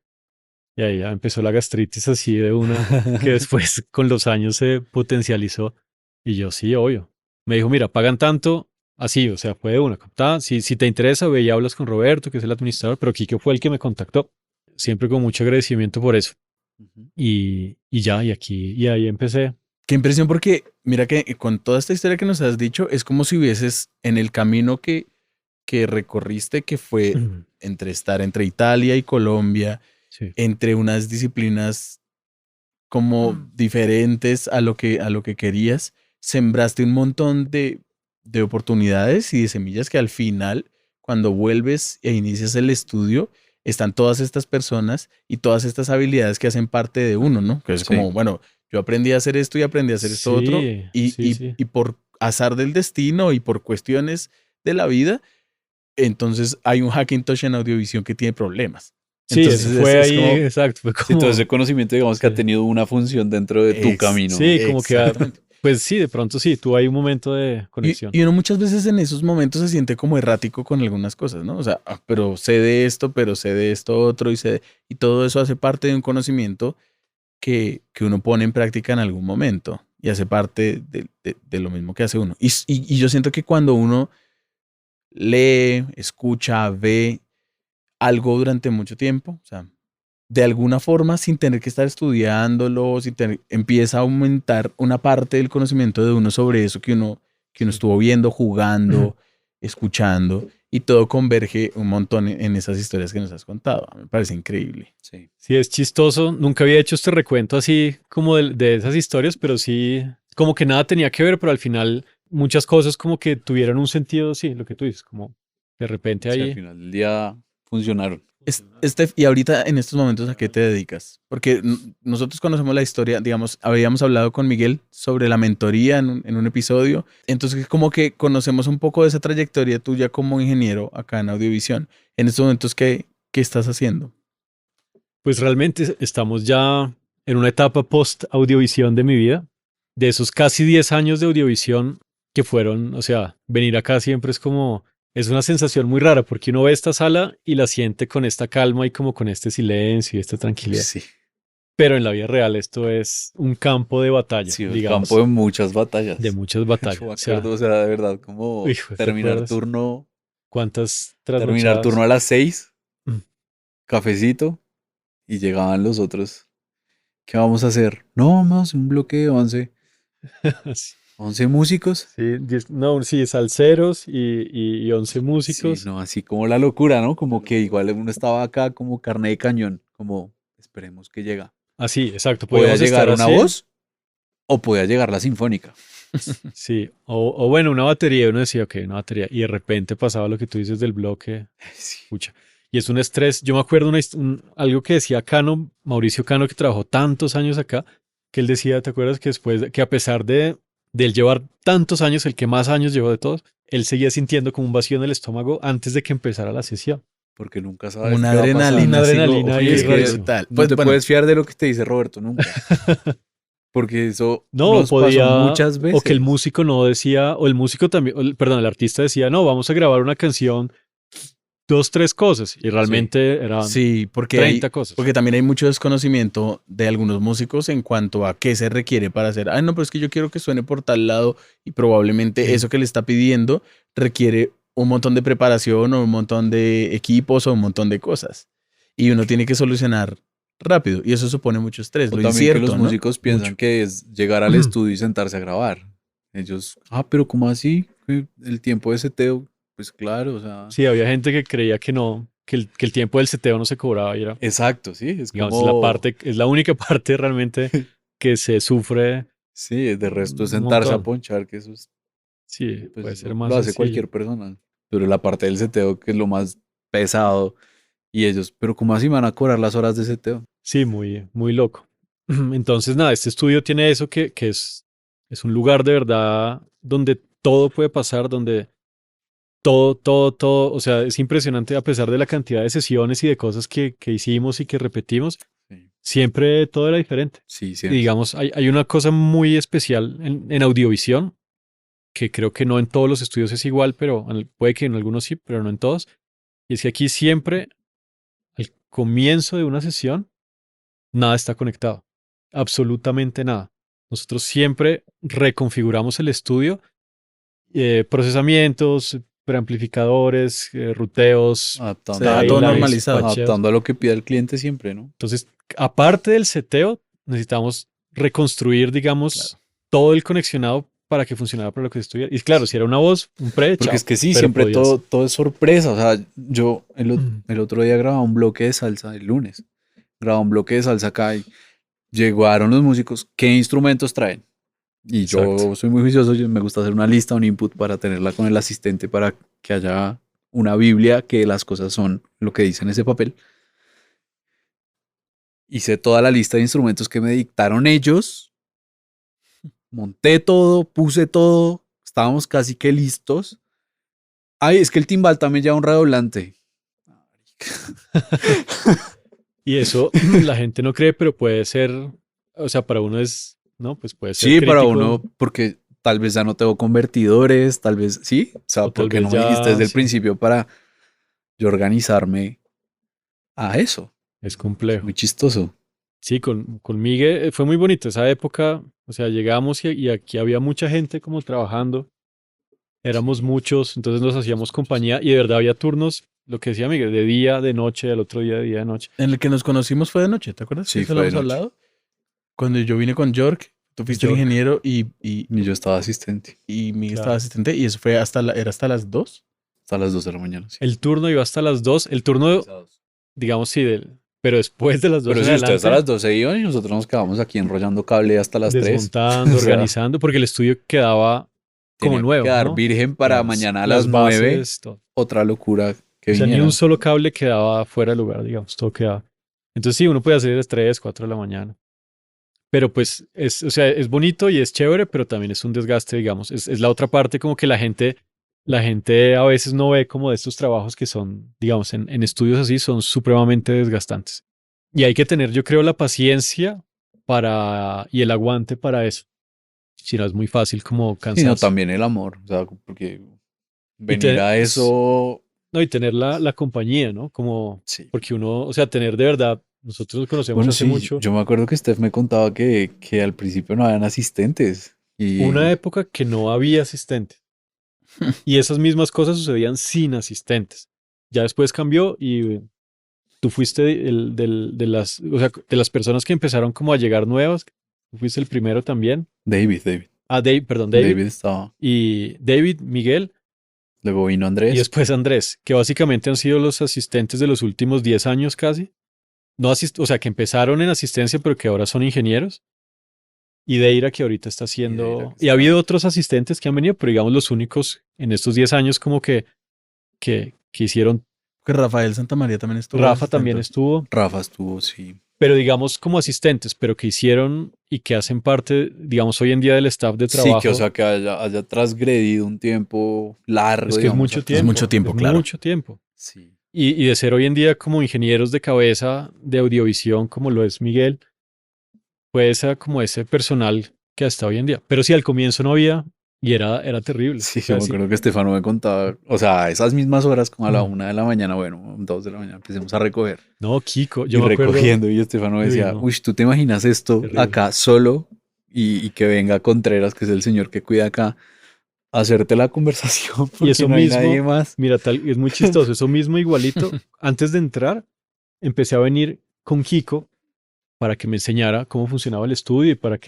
Y ahí ya empezó la gastritis así de una, que después con los años se potencializó. Y yo, sí, obvio. Me dijo, mira, pagan tanto, así, o sea, fue de una. Si te interesa, ve y hablas con Roberto, que es el administrador, pero Kiko fue el que me contactó. Siempre con mucho agradecimiento por eso. Ujú. Y ahí empecé. Qué impresión, porque mira que con toda esta historia que nos has dicho, es como si hubieses en el camino que recorriste, que fue estar entre Italia y Colombia, Sí. entre unas disciplinas como diferentes a lo que querías, sembraste un montón de oportunidades y de semillas que al final, cuando vuelves e inicias el estudio, están todas estas personas y todas estas habilidades que hacen parte de uno, ¿no? Que es Sí. como, bueno, yo aprendí a hacer esto y aprendí a hacer esto otro, y, Sí, sí. y por azar del destino y por cuestiones de la vida, entonces hay un Hackintosh en Audiovisión que tiene problemas. Sí, Entonces eso fue es ahí, como- exacto. Fue Sí, como, todo ese conocimiento, digamos, que Sí. ha tenido una función dentro de tu Ex- camino. sí, como que, Exactamente. pues sí, de pronto sí, tuvo ahí un momento de conexión. Y uno muchas veces en esos momentos se siente como errático con algunas cosas, ¿no? O sea, pero sé de esto, pero sé de esto otro, y todo eso hace parte de un conocimiento que uno pone en práctica en algún momento y hace parte de lo mismo que hace uno. Y yo siento que cuando uno lee, escucha, ve algo durante mucho tiempo, o sea, de alguna forma, sin tener que estar estudiándolo, empieza a aumentar una parte del conocimiento de uno sobre eso que uno estuvo viendo, jugando, escuchando, y todo converge un montón en esas historias que nos has contado. Me parece increíble. Sí. Sí, es chistoso. Nunca había hecho este recuento así como de esas historias, pero sí, como que nada tenía que ver, pero al final muchas cosas como que tuvieron un sentido, sí, lo que tú dices, como de repente Sí, ahí. al final del día funcionaron. Steph, y ahorita en estos momentos, ¿a qué te dedicas? Porque nosotros conocemos la historia, digamos, habíamos hablado con Miguel sobre la mentoría en un episodio, entonces como que conocemos un poco de esa trayectoria tuya como ingeniero acá en Audiovisión. En estos momentos, ¿qué estás haciendo? Pues realmente estamos ya en una etapa post audiovisión de mi vida. De esos casi 10 años de audiovisión que fueron, o sea, venir acá siempre es como, es una sensación muy rara porque uno ve esta sala y la siente con esta calma y como con este silencio y esta tranquilidad. Sí, Pero en la vida real esto es un campo de batalla, sí, el digamos, campo de muchas batallas. de muchas batallas. Yo me O sea, acuerdo, o sea, de verdad, como hijo, ¿te terminar acuerdas? turno, ¿Cuántas terminar trasnochadas? turno a las 6, Mm. cafecito, y llegaban los otros. ¿Qué vamos a hacer? No, vamos a hacer un bloque de 11. Sí, 11 músicos. sí, no, sí, salseros y 11 Sí, músicos. no, así como la locura, ¿no? Como que igual uno estaba acá como carne de cañón, como esperemos que llega. Así, exacto. Podía Podíamos llegar estar una así. voz o podía llegar la sinfónica. Sí, o bueno, una batería, y uno decía, ok, una batería, y de repente pasaba lo que tú dices del bloque, Sí. pucha, y es un estrés. Yo me acuerdo algo que decía Cano, Mauricio Cano, que trabajó tantos años acá, que él decía, ¿te acuerdas? Que que a pesar de él llevar tantos años, el que más años llevó de todos, él seguía sintiendo como un vacío en el estómago antes de que empezara la sesión. Porque nunca sabes Una qué va a pasar. adrenalina. Una así adrenalina como, ahí es que rarísimo. tal. No Pues te bueno, puedes fiar de lo que te dice Roberto nunca. Porque eso No, nos podía, pasó muchas veces. o que el músico no decía, o el músico también, perdón, el artista decía, no, vamos a grabar una canción, dos, tres cosas, y realmente eran Sí, 30 cosas. porque también hay mucho desconocimiento de algunos músicos en cuanto a qué se requiere para hacer. Ay, no, pero es que yo quiero que suene por tal lado y probablemente Sí. eso que le está pidiendo requiere un montón de preparación o un montón de equipos o un montón de cosas. Y uno tiene que solucionar rápido y eso supone mucho estrés, O lo también que incierto, los ¿no? músicos piensan Mucho. que es llegar al estudio y sentarse a grabar. Ellos, pero ¿cómo así? El tiempo de seteo, pues claro, o sea. Sí, había gente que creía que no, que el tiempo del seteo no se cobraba y era, Exacto, sí, es digamos, como. es la única parte realmente que se sufre Sí, de resto es un sentarse a montón. ponchar, que eso es, Sí, pues puede ser eso más lo hace sencillo. cualquier persona. Pero la parte del seteo, que es lo más pesado, y ellos, pero ¿cómo así me van a cobrar las horas de seteo? Sí, muy, muy loco. Entonces, nada, este estudio tiene eso que es un lugar de verdad donde todo puede pasar, donde todo, o sea, es impresionante a pesar de la cantidad de sesiones y de cosas que hicimos y que repetimos, Sí, siempre todo era diferente. sí, Y siempre. digamos, hay una cosa muy especial en audiovisión, que creo que no en todos los estudios es igual, pero puede que en algunos sí, pero no en todos. Y es que aquí siempre, al comienzo de una sesión, nada está conectado. Absolutamente nada. Nosotros siempre reconfiguramos el estudio, procesamientos, preamplificadores, ruteos, Se Adaptando a deja todo highlights, normalizado. patcheos. adaptando a lo que pida el cliente siempre, ¿no? Entonces, aparte del seteo, necesitamos reconstruir, Claro. digamos, todo el conexionado para que funcionara para lo que se estuviera. Y claro, si Sí. era una voz, un pre, Porque chao. es que sí, Pero siempre podías. todo es sorpresa. O sea, yo el otro día grababa un bloque de salsa el lunes. Grababa un bloque de salsa acá y llegaron los músicos. ¿Qué instrumentos traen? Y Exacto. yo soy muy juicioso, me gusta hacer una lista, un input para tenerla con el asistente para que haya una Biblia que las cosas son lo que dice en ese papel. Hice toda la lista de instrumentos que me dictaron ellos, monté todo, puse todo, estábamos casi que listos. Ay, es que el timbal también lleva un redoblante. Y eso la gente no cree, pero puede ser, o sea, para uno es, ¿no? Pues puede ser Sí, para uno, crítico porque tal vez ya no tengo convertidores, tal vez sí. O sea, o tal porque vez no me dijiste desde ya, el sí, principio para yo organizarme a eso. es Es muy complejo. chistoso. Sí, con Migue fue muy bonito esa época, o sea, llegamos y aquí había mucha gente como trabajando, éramos Sí, muchos, entonces nos hacíamos muchos. compañía y de verdad había turnos, lo que decía Miguel, de día, de noche, al otro día, de noche. En el que nos conocimos fue de noche, ¿te acuerdas? Que Sí, eso lo fue de hemos noche. hablado. Cuando yo vine con York, tú fuiste el York, ingeniero Y yo estaba asistente y Miguel estaba claro. asistente y eso fue era hasta las 2. hasta las 2 de la mañana, sí. El turno iba hasta las 2, el turno, Pesados. digamos, sí, pero después de las 2 Pero en sí, ustedes a adelante, las 2 se iban y nosotros nos quedamos aquí enrollando cable hasta las 3. desmontando, O sea, organizando, porque el estudio quedaba como tenía que nuevo, quedar ¿no? virgen para mañana a las Las 9. bases, todo. Otra locura que O sea, ni un viniera. solo cable quedaba fuera de lugar, digamos, todo quedaba. Entonces sí, uno puede hacer a las 3, 4 de la mañana. Pero pues es, o sea, es bonito y es chévere, pero también es un desgaste, digamos. Es la otra parte como que la gente a veces no ve como de estos trabajos que son, digamos, en estudios así, son supremamente desgastantes. Y hay que tener, yo creo, la paciencia y el aguante para eso. Si no, es muy fácil como Y no, cansarse. también el amor. O sea, porque Y, venir a eso. no, y tener la compañía, ¿no? Como, Sí. porque uno, o sea, tener de verdad, nosotros nos conocemos Bueno, hace sí, mucho. yo me acuerdo que Steph me contaba que al principio no habían asistentes. Una Y época que no había asistentes. Y esas mismas cosas sucedían sin asistentes. Ya después cambió y tú fuiste o sea, de las personas que empezaron como a llegar nuevas. Tú fuiste el primero también. David. Ah, Dave, perdón, David. David estaba. Y David, Miguel Luego vino y Andrés. después Andrés, que básicamente han sido los asistentes de los últimos 10 años casi. No o sea, que empezaron en asistencia, pero que ahora son ingenieros. Y Deira, que ahorita está Y Deira haciendo. que Y ha está. habido otros asistentes que han venido, pero digamos los únicos en estos 10 años como que hicieron. Que Rafael Santamaría también estuvo de Rafa también asistente. estuvo, Rafa estuvo, sí. pero digamos como asistentes, pero que hicieron y que hacen parte, digamos, hoy en día del staff de Sí, que o trabajo. sea que haya transgredido un tiempo largo, Es que es digamos, mucho aquí. Es tiempo. mucho tiempo, Es claro. mucho tiempo. Sí. Y de ser hoy en día como ingenieros de cabeza de audiovisión, como lo es Miguel, fue como ese personal que hasta hoy en día. Pero sí, al comienzo no había y era terrible. Sí, O sea, yo me sí. acuerdo que Estefano me contaba, o sea, esas mismas horas, como a la Mm. 1 de la mañana, bueno, 2 de la mañana, empecemos a recoger. No, Kiko, Y yo me acuerdo, recogiendo, y Estefano uy, decía, no, uy, ¿tú te imaginas esto terrible. acá solo? Y que venga Contreras, que es el señor que cuida acá, a hacerte la conversación Y porque eso no hay nadie mismo, más. mira, es muy chistoso, eso mismo igualito. Antes de entrar, empecé a venir con Kiko para que me enseñara cómo funcionaba el estudio y para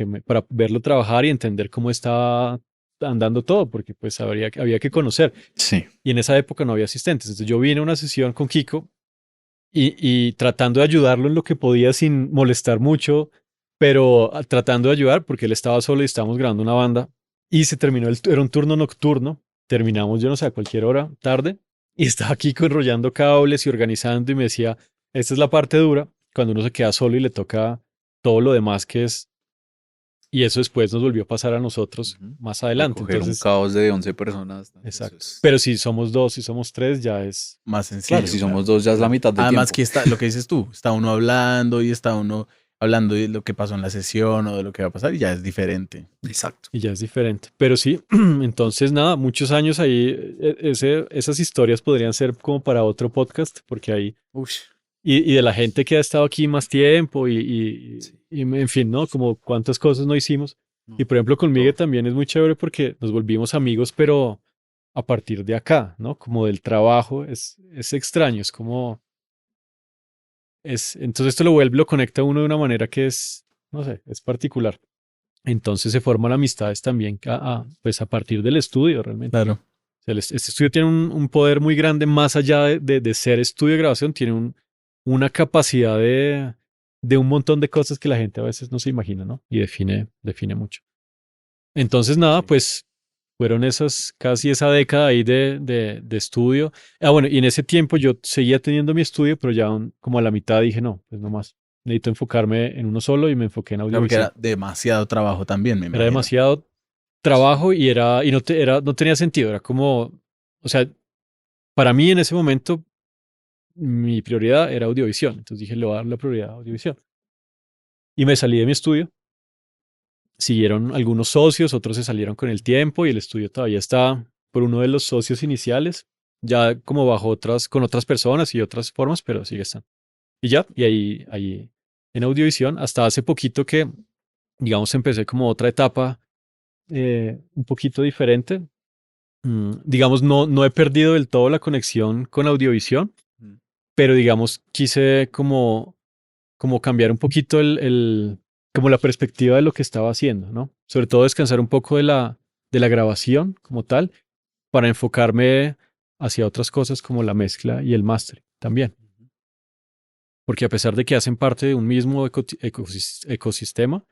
verlo trabajar y entender cómo estaba andando todo, porque pues había que conocer. Sí, Y en esa época no había asistentes. Entonces yo vine a una sesión con Kiko y tratando de ayudarlo en lo que podía sin molestar mucho, pero tratando de ayudar porque él estaba solo y estábamos grabando una banda y se terminó, era un turno nocturno, terminamos yo no sé a cualquier hora, tarde, y estaba Kiko enrollando cables y organizando y me decía, esta es la parte dura, cuando uno se queda solo y le toca todo lo demás que es, y eso después nos volvió a pasar a nosotros ujú. más adelante, Recoger un entonces, caos de 11 personas, ¿no? Eso exacto. es... Pero si somos dos, si somos tres, ya es, Más Claro, sencillo, si claro. somos dos ya es la mitad del Además tiempo. que está, lo que dices tú, está uno hablando y está uno hablando de lo que pasó en la sesión o de lo que va a pasar y ya es diferente. Exacto. y ya es diferente. Pero sí, entonces nada, muchos años ahí, esas historias podrían ser como para otro podcast, porque ahí, Uy, y de la gente que ha estado aquí más tiempo sí, en fin, ¿no? Como cuántas cosas no hicimos. Y no, por ejemplo, con Miguel todo. también es muy chévere porque nos volvimos amigos, pero a partir de acá, ¿no? Como del trabajo, es extraño, es como, entonces esto lo conecta a uno de una manera que es, no sé, es particular. Entonces se forman amistades también pues a partir del estudio realmente. Claro. O sea, este estudio tiene un poder muy grande más allá de ser estudio de grabación, tiene una capacidad de un montón de cosas que la gente a veces no se imagina, ¿no? Y define mucho. Entonces, nada, Sí. pues fueron casi esa década ahí de estudio. Ah, bueno, y en ese tiempo yo seguía teniendo mi estudio, pero ya como a la mitad dije, no, pues no más. Necesito enfocarme en uno solo y me enfoqué en Claro, porque audiovisual. era demasiado trabajo también, me Era imagino. demasiado Sí. trabajo y no tenía sentido. Era como, o sea, para mí en ese momento mi prioridad era audiovisión. Entonces dije, le voy a dar la prioridad a audiovisión. Y me salí de mi estudio. Siguieron algunos socios, otros se salieron con el tiempo y el estudio todavía está por uno de los socios iniciales, ya como con otras personas y otras formas, pero sigue estando. Y ya, y ahí en audiovisión, hasta hace poquito que, digamos, empecé como otra etapa un poquito diferente. Digamos, no he perdido del todo la conexión con audiovisión, Mm. pero digamos, quise como cambiar un poquito como la perspectiva de lo que estaba haciendo, ¿no? Sobre todo descansar un poco de la grabación como tal, para enfocarme hacia otras cosas como la mezcla y el máster también. Porque a pesar de que hacen parte de un mismo ecosistema,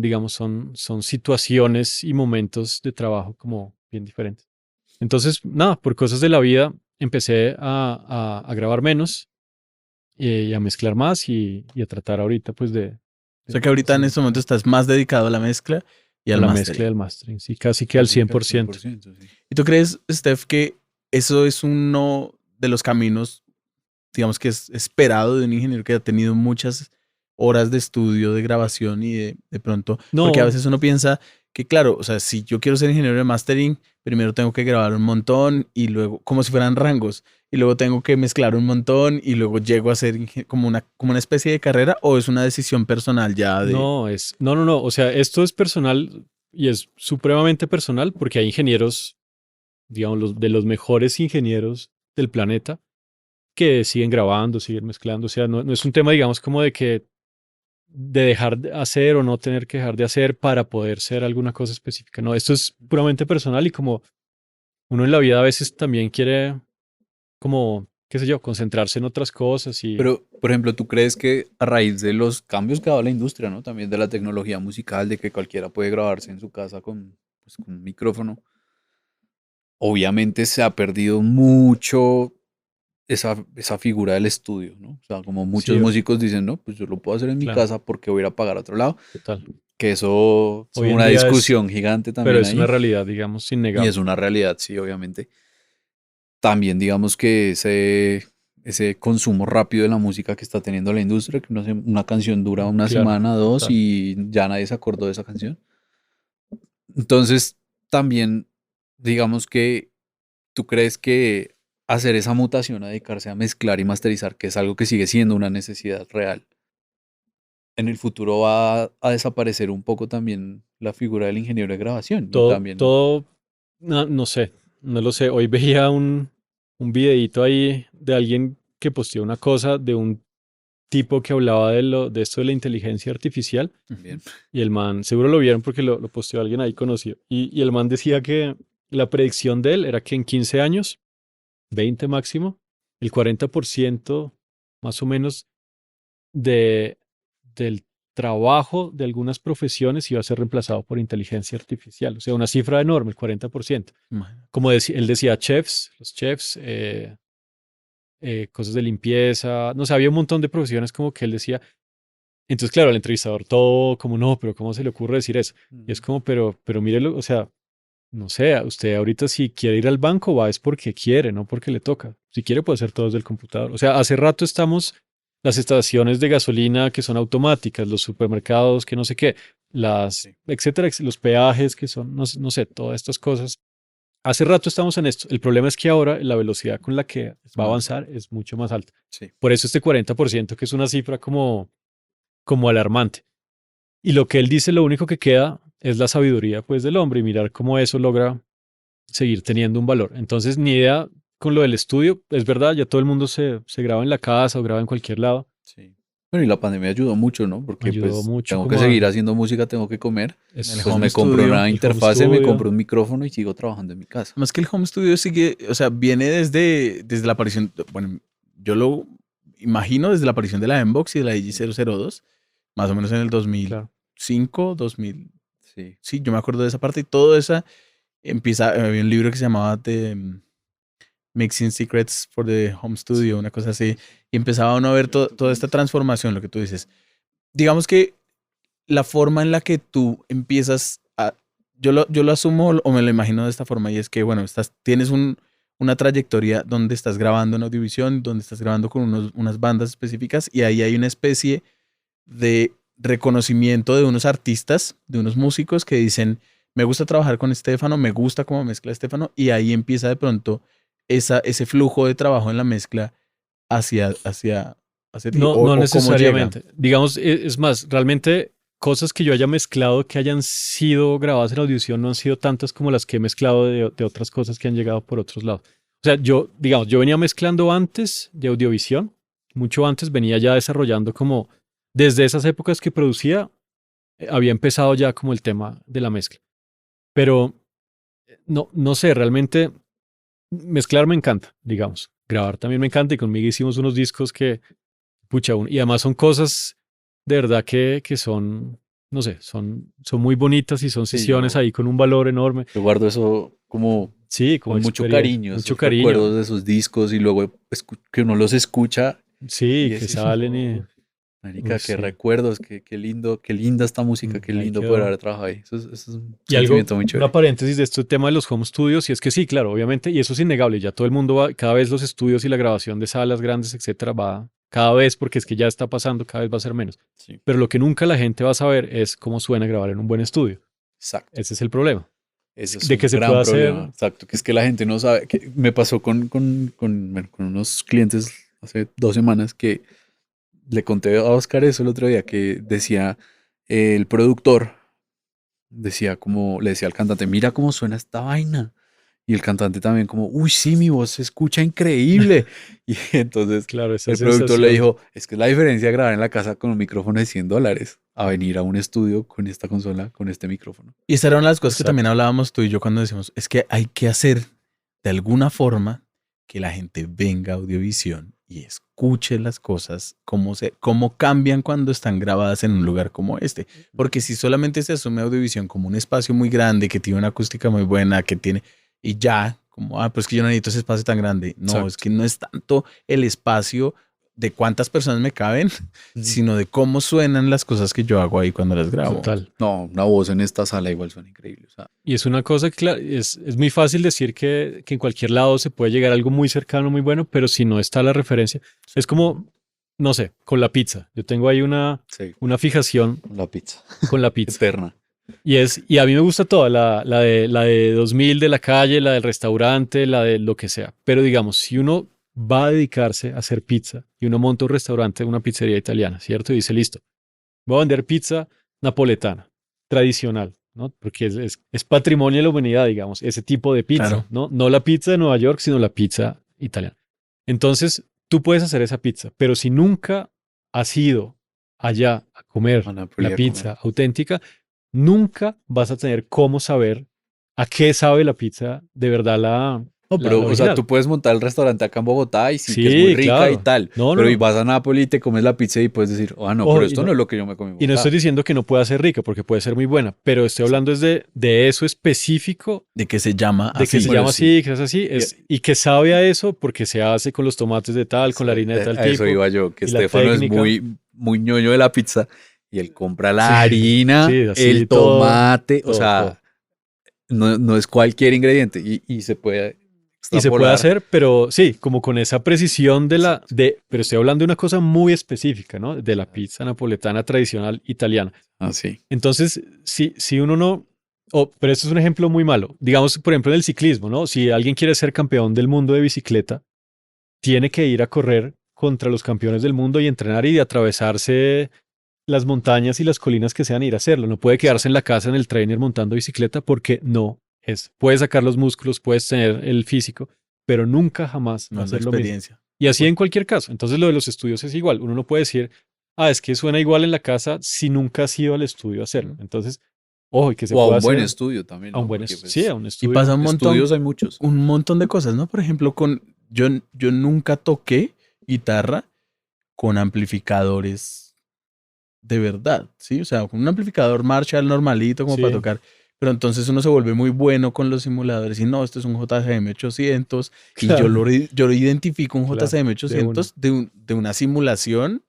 digamos, son situaciones y momentos de trabajo como bien diferentes. Entonces, nada, por cosas de la vida empecé a grabar menos y a mezclar más y a tratar ahorita pues O sea que ahorita en este momento estás más dedicado a la mezcla y a al la mezcla y mastering. al mastering, sí, casi que al Casi que al 100%. 100%, sí. ¿Y tú crees, Steph, que eso es uno de los caminos, digamos que es esperado de un ingeniero que ha tenido muchas horas de estudio, de grabación y de pronto, porque a No, veces uno piensa que claro, o sea, si yo quiero ser ingeniero de mastering, primero tengo que grabar un montón y luego, como si fueran rangos, y luego tengo que mezclar un montón y luego llego a ser como una especie de carrera o es una decisión personal ya de... no, o sea, esto es personal y es supremamente personal porque hay ingenieros, digamos, de los mejores ingenieros del planeta que siguen grabando, siguen mezclando, o sea, no es un tema, digamos, como de dejar de hacer o no tener que dejar de hacer para poder ser alguna cosa específica. No, esto es puramente personal y como uno en la vida a veces también quiere como, qué sé yo, concentrarse en otras cosas y Pero, por ejemplo, ¿tú crees que a raíz de los cambios que ha dado la industria, ¿no? También de la tecnología musical, de que cualquiera puede grabarse en su casa pues, con un micrófono, obviamente se ha perdido mucho esa figura del estudio, ¿no? O sea, como muchos sí, músicos dicen, no, pues yo lo puedo hacer en mi claro, casa porque voy a ir a pagar a otro lado, total. que eso es Hoy en una día discusión gigante pero también es una ahí, realidad, digamos, y es innegable. una realidad, sí, obviamente. También digamos que ese consumo rápido de la música que está teniendo la industria, que no sé, una canción dura una Claro, semana, dos total. y ya nadie se acordó de esa canción. Entonces, también, digamos que tú crees que hacer esa mutación, a dedicarse a mezclar y masterizar, que es algo que sigue siendo una necesidad real, en el futuro va a desaparecer un poco también la figura del ingeniero de grabación y también, Todo, no, no sé, no lo sé. Hoy veía un videíto ahí de alguien que posteó una cosa de un tipo que hablaba de esto de la inteligencia artificial bien, y el man, seguro lo vieron porque lo posteó alguien ahí conocido. Y el man decía que la predicción de él era que en 15 años, 20 máximo, el 40% más o menos de, del trabajo de algunas profesiones iba a ser reemplazado por inteligencia artificial. O sea, una cifra enorme, el 40%. Imagínate. Como él decía, chefs, los chefs, cosas de limpieza, no sé, había un montón de profesiones como que él decía. Entonces, claro, el entrevistador todo como, no, pero ¿cómo se le ocurre decir eso? Y es como, pero mírelo, o sea, no sé, usted ahorita si quiere ir al banco va es porque quiere, no porque le toca. Si quiere puede hacer todo desde el computador. O sea, hace rato estamos las estaciones de gasolina que son automáticas, los supermercados que no sé qué, las, sí, etcétera, los peajes que son, no, no sé, todas estas cosas. Hace rato estamos en esto. El problema es que ahora la velocidad con la que Es va a más, avanzar es mucho más alta. sí. Por eso este 40%, que es una cifra como alarmante. Y lo que él dice, lo único que queda es la sabiduría pues del hombre y mirar cómo eso logra seguir teniendo un valor. Entonces, ni idea con lo del estudio, es verdad, ya todo el mundo se graba en la casa o graba en cualquier lado. Sí. Bueno, y la pandemia ayudó mucho, ¿no? Porque Ayudó pues mucho tengo que como seguir a haciendo música, tengo que comer. el es, Pues home me compro studio. una el home interfase, me compro studio. un micrófono y sigo trabajando en mi casa. Más que el home studio sigue, o sea, viene desde la aparición, bueno, yo lo imagino desde la aparición de la Mbox y de la IG002, más o menos en el Claro. 2005, 2000, Sí, sí, yo me acuerdo de esa parte y todo esa empieza, había un libro que se llamaba Mixing Secrets for the Home Studio, sí, una cosa así, y empezaba uno a ver toda esta transformación, lo que tú dices. Digamos que la forma en la que tú empiezas a... yo lo asumo o me lo imagino de esta forma y es que, bueno, tienes una trayectoria donde estás grabando en audiovisión, donde estás grabando con unas bandas específicas y ahí hay una especie de reconocimiento de unos artistas, de unos músicos que dicen, me gusta trabajar con Estefano, me gusta cómo mezcla Estefano y ahí empieza de pronto ese flujo de trabajo en la mezcla hacia ti No, no o cómo llega. necesariamente. Digamos, es más, realmente cosas que yo haya mezclado que hayan sido grabadas en audición no han sido tantas como las que he mezclado de otras cosas que han llegado por otros lados. O sea, yo, digamos, yo venía mezclando antes de audiovisión, mucho antes venía ya desarrollando como, desde esas épocas que producía, había empezado ya como el tema de la mezcla. Pero no, no sé, realmente mezclar me encanta, digamos. Grabar también me encanta y conmigo hicimos unos discos que pucha, y además son cosas de verdad que son, no sé, son muy bonitas y son sí, sesiones ahí con un valor enorme. yo guardo eso como Sí, como con mucho experiencia, cariño, mucho esos cariño. recuerdos de esos discos y luego que uno los escucha y Sí, que decís, salen y, "Oh, marica, uy, qué sí, recuerdos, qué lindo, qué linda esta música, qué ahí lindo poder quedó. haber trabajado ahí. Eso es un Y algo, sentimiento muy una chévere. paréntesis de este tema de los home studios, y es que sí, claro, obviamente, y eso es innegable, ya todo el mundo va, cada vez los estudios y la grabación de salas grandes, etcétera, va cada vez, porque es que ya está pasando, cada vez va a ser menos. Sí, Pero lo que nunca la gente va a saber es cómo suena grabar en un buen estudio. exacto. Ese es el problema. Eso es De que un se gran pueda problema, hacer, exacto, que es que la gente no sabe, que me pasó bueno, con unos clientes hace 2 semanas que le conté a Oscar eso el otro día, que decía el productor, decía como, le decía al cantante, mira cómo suena esta vaina. Y el cantante también como, uy, sí, mi voz se escucha increíble. Y entonces claro, esa el productor le sensación. dijo, es que es la diferencia de grabar en la casa con un micrófono de $100 a venir a un estudio con esta consola, con este micrófono. Y esas eran las cosas que también Exacto. hablábamos tú y yo cuando decimos, es que hay que hacer de alguna forma que la gente venga a audiovisión y escuche las cosas, cómo cambian cuando están grabadas en un lugar como este. Porque si solamente se asume audiovisión como un espacio muy grande, que tiene una acústica muy buena, que tiene, y ya, como, pues que yo no necesito ese espacio tan grande. No, es Exacto. que no es tanto el espacio de cuántas personas me caben, sino de cómo suenan las cosas que yo hago ahí cuando las grabo. Total. No, una voz en esta sala igual suena increíble. O sea, Y es una cosa que es muy fácil decir que en cualquier lado se puede llegar a algo muy cercano, muy bueno, pero si no está la referencia, es como, no sé, con la pizza. Yo tengo ahí una sí, fijación la pizza. con la pizza. Eterna. Y a mí me gusta toda, la de 2000 de la calle, la del restaurante, la de lo que sea. Pero digamos, si uno va a dedicarse a hacer pizza y uno monta un restaurante, una pizzería italiana, ¿cierto? Y dice, listo, voy a vender pizza napoletana, tradicional, ¿no? Porque es patrimonio de la humanidad, digamos, ese tipo de pizza, Claro. ¿no? No la pizza de Nueva York, sino la pizza italiana. Entonces, tú puedes hacer esa pizza, pero si nunca has ido allá a comer A Nápoles la a pizza comer. auténtica, nunca vas a tener cómo saber a qué sabe la pizza de verdad No, la pero, o sea, original. tú puedes montar el restaurante acá en Bogotá y sí, Sí, que es muy rica claro. y tal. No, pero no. y vas a Nápoles y te comes la pizza y puedes decir, no, Ojo, pero y esto no es lo que yo me comí en Y no Bogotá. estoy diciendo que no pueda ser rica, porque puede ser muy buena, pero estoy hablando es de eso específico, De que se llama de que así. se Bueno, llama sí. así, que es así, y que sabe a eso porque se hace con los tomates de tal, con la harina de tal A eso tipo. iba yo, que y la Estefano es técnica. muy ñoño de la pizza y él compra la Sí, harina, sí, así, el todo, tomate, o todo, sea, todo. no es cualquier ingrediente y se puede Y se puede extrapolar. hacer, pero sí, como con esa precisión Exacto. pero estoy hablando de una cosa muy específica, ¿no? De la pizza napoletana tradicional italiana. Así. Entonces, si uno no, pero esto es un ejemplo muy malo. Digamos, por ejemplo, en el ciclismo, ¿no? Si alguien quiere ser campeón del mundo de bicicleta, tiene que ir a correr contra los campeones del mundo y entrenar y atravesarse las montañas y las colinas que sean, ir a hacerlo. No puede quedarse en la casa en el trainer montando bicicleta porque no es. Puedes sacar los músculos, puedes tener el físico, pero nunca jamás No va a es la ser lo mismo. experiencia. Y así en cualquier caso. Entonces lo de los estudios es igual. Uno no puede decir, es que suena igual en la casa si nunca has ido al estudio a hacerlo. Entonces, ojo, y que se O a puede un buen hacer estudio también, a un ¿no? buen Porque, estudio. pues, Sí, a un Y estudio. pasa estudios hay muchos. un montón de cosas, ¿no? Por ejemplo, yo nunca toqué guitarra con amplificadores de verdad, ¿sí? O sea, con un amplificador Marshall normalito como Sí. para tocar. Pero entonces uno se vuelve muy bueno con los simuladores y no, esto es un JCM 800 y Claro. yo lo identifico un Claro, JCM de 800 de una simulación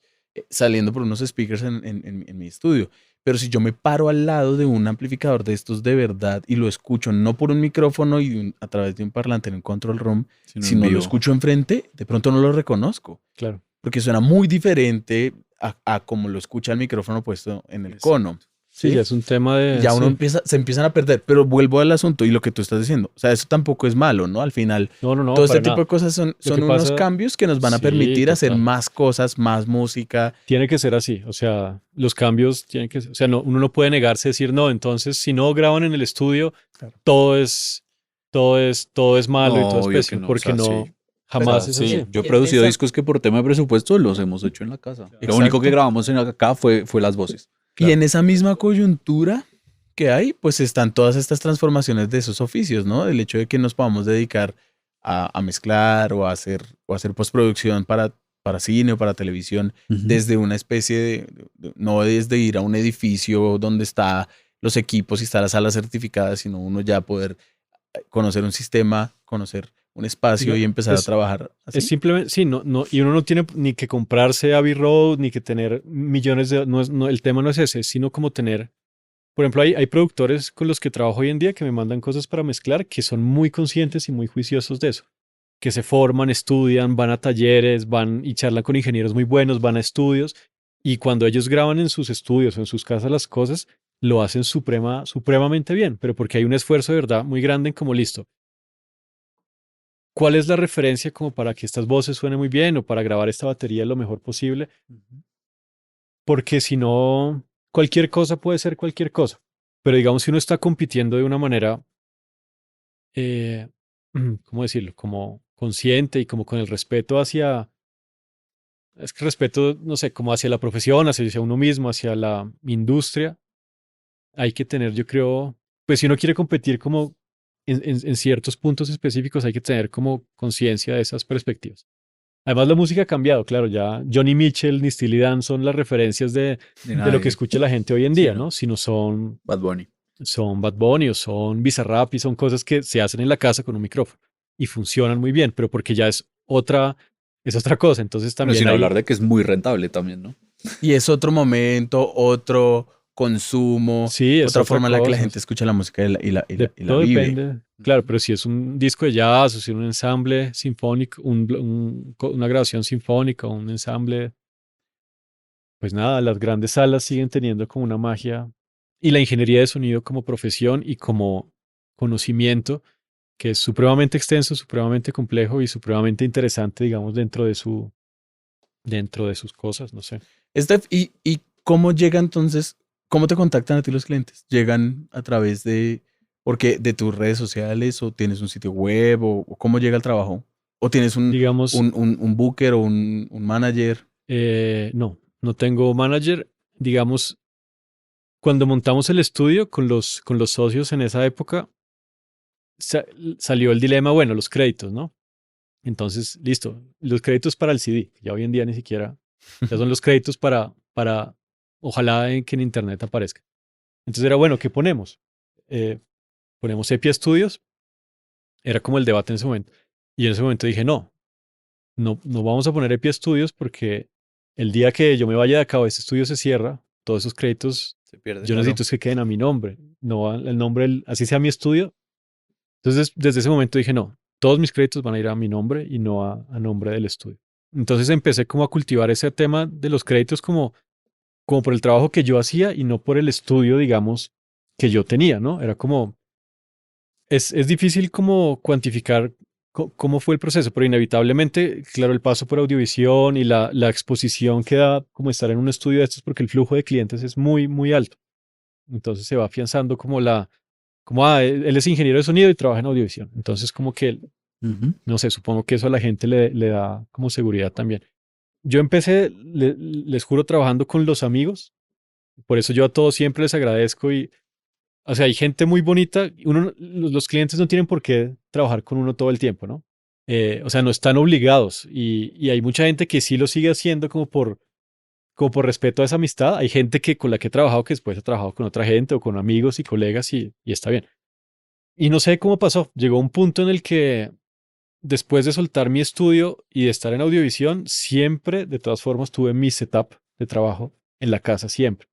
saliendo por unos speakers en mi estudio. Pero si yo me paro al lado de un amplificador de estos de verdad y lo escucho no por un micrófono y a través de un parlante en un control room, si en no lo vivo. escucho enfrente, de pronto no lo reconozco. Claro. Porque suena muy diferente a como lo escucha el micrófono puesto en el Exacto. cono. Sí, ¿Sí? ya es un tema de. Y ya uno sí. se empiezan a perder. Pero vuelvo al asunto y lo que tú estás diciendo. O sea, eso tampoco es malo, ¿no? Al final, No, todo este para tipo nada. de cosas son que unos pasa- cambios que nos van a Sí, permitir hacer total. más cosas, más música. Tiene que ser así, o sea, los cambios tienen que ser, o sea, uno no puede negarse a decir, no, entonces si no graban en el estudio, Claro. todo es malo y No, todo es obvio que pésimo, no, porque o sea, no, sí. jamás O sea, es sí, así. yo he producido Esa- discos que por tema de presupuesto los hemos hecho en la casa. Lo Exacto. único que grabamos acá fue las voces. Y en esa misma coyuntura que hay, pues están todas estas transformaciones de esos oficios, ¿no? El hecho de que nos podamos dedicar a mezclar o a hacer postproducción para cine o para televisión desde una especie no desde ir a un edificio donde está los equipos y está la sala certificada, sino uno ya poder conocer un sistema, conocer un espacio y empezar a trabajar así. Es simplemente, sí, y uno no tiene ni que comprarse Abbey Road, ni que tener millones de, el tema no es ese, sino como tener, por ejemplo, hay productores con los que trabajo hoy en día que me mandan cosas para mezclar que son muy conscientes y muy juiciosos de eso, que se forman, estudian, van a talleres, van y charlan con ingenieros muy buenos, van a estudios, y cuando ellos graban en sus estudios o en sus casas las cosas, lo hacen supremamente bien, pero porque hay un esfuerzo de verdad muy grande en como listo. ¿Cuál es la referencia como para que estas voces suenen muy bien o para grabar esta batería lo mejor posible? Porque si no, cualquier cosa puede ser cualquier cosa. Pero digamos, si uno está compitiendo de una manera, ¿cómo decirlo? Como consciente y como con el respeto hacia, es que respeto, no sé, como hacia la profesión, hacia uno mismo, hacia la industria, hay que tener, yo creo, pues si uno quiere competir como en ciertos puntos específicos, hay que tener como conciencia de esas perspectivas. Además, la música ha cambiado, claro, ya Johnny Mitchell ni Steely Dan son las referencias de lo que escucha la gente hoy en día, ¿no? Sino son Bad Bunny. Son Bad Bunny o son Bizarrap y son cosas que se hacen en la casa con un micrófono y funcionan muy bien, pero porque ya es otra es otra cosa. Entonces Pero también sin hay, hablar de que es muy rentable también, ¿no? Y es otro momento, otro consumo, sí, es otra otra forma en la que la cosa. gente escucha la música y la Todo vive. depende. Claro, pero si es un disco de jazz o si es un ensamble sinfónico, una grabación sinfónica o un ensamble, pues nada, las grandes salas siguen teniendo como una magia y la ingeniería de sonido como profesión y como conocimiento que es supremamente extenso, supremamente complejo y supremamente interesante, digamos, dentro de sus cosas, no sé. Steph, ¿y cómo llega entonces, cómo te contactan a ti los clientes? ¿Llegan a través porque de tus redes sociales o tienes un sitio web o cómo llega el trabajo? ¿O tienes un, Digamos, un, un, un booker o un manager? no tengo manager. Digamos, cuando montamos el estudio con los socios en esa época, sa- salió el dilema, bueno, los créditos, ¿no? Entonces, listo, los créditos para el CD, que ya hoy en día ni siquiera, ya son los créditos ojalá que en internet aparezca. Entonces era, bueno, ¿qué ponemos? Ponemos Sepia Studios, era como el debate en ese momento. Y en ese momento dije, no vamos a poner Epia Studios porque el día que yo me vaya de acá o este estudio se cierra, todos esos créditos, Se pierde. yo Claro. necesito es que queden a mi nombre, no el nombre, así sea mi estudio. Entonces, desde ese momento dije, no, todos mis créditos van a ir a mi nombre y no a nombre del estudio. Entonces empecé como a cultivar ese tema de los créditos como por el trabajo que yo hacía y no por el estudio, digamos, que yo tenía, ¿no? Era como, es difícil como cuantificar cómo fue el proceso, pero inevitablemente, claro, el paso por audiovisión y la exposición que da como estar en un estudio de estos, porque el flujo de clientes es muy, muy alto. Entonces se va afianzando él es ingeniero de sonido y trabaja en audiovisión. Entonces como que, Ujú. no sé, supongo que eso a la gente le da como seguridad también. Yo empecé, les juro, trabajando con los amigos, por eso yo a todos siempre les agradezco y o sea, hay gente muy bonita. Los clientes no tienen por qué trabajar con uno todo el tiempo, ¿no? O sea, no están obligados. Y hay mucha gente que sí lo sigue haciendo como por respeto a esa amistad. Hay gente con la que he trabajado que después ha trabajado con otra gente o con amigos y colegas y está bien. Y no sé cómo pasó. Llegó un punto en el que después de soltar mi estudio y de estar en audiovisión, siempre, de todas formas, tuve mi setup de trabajo en la casa, siempre.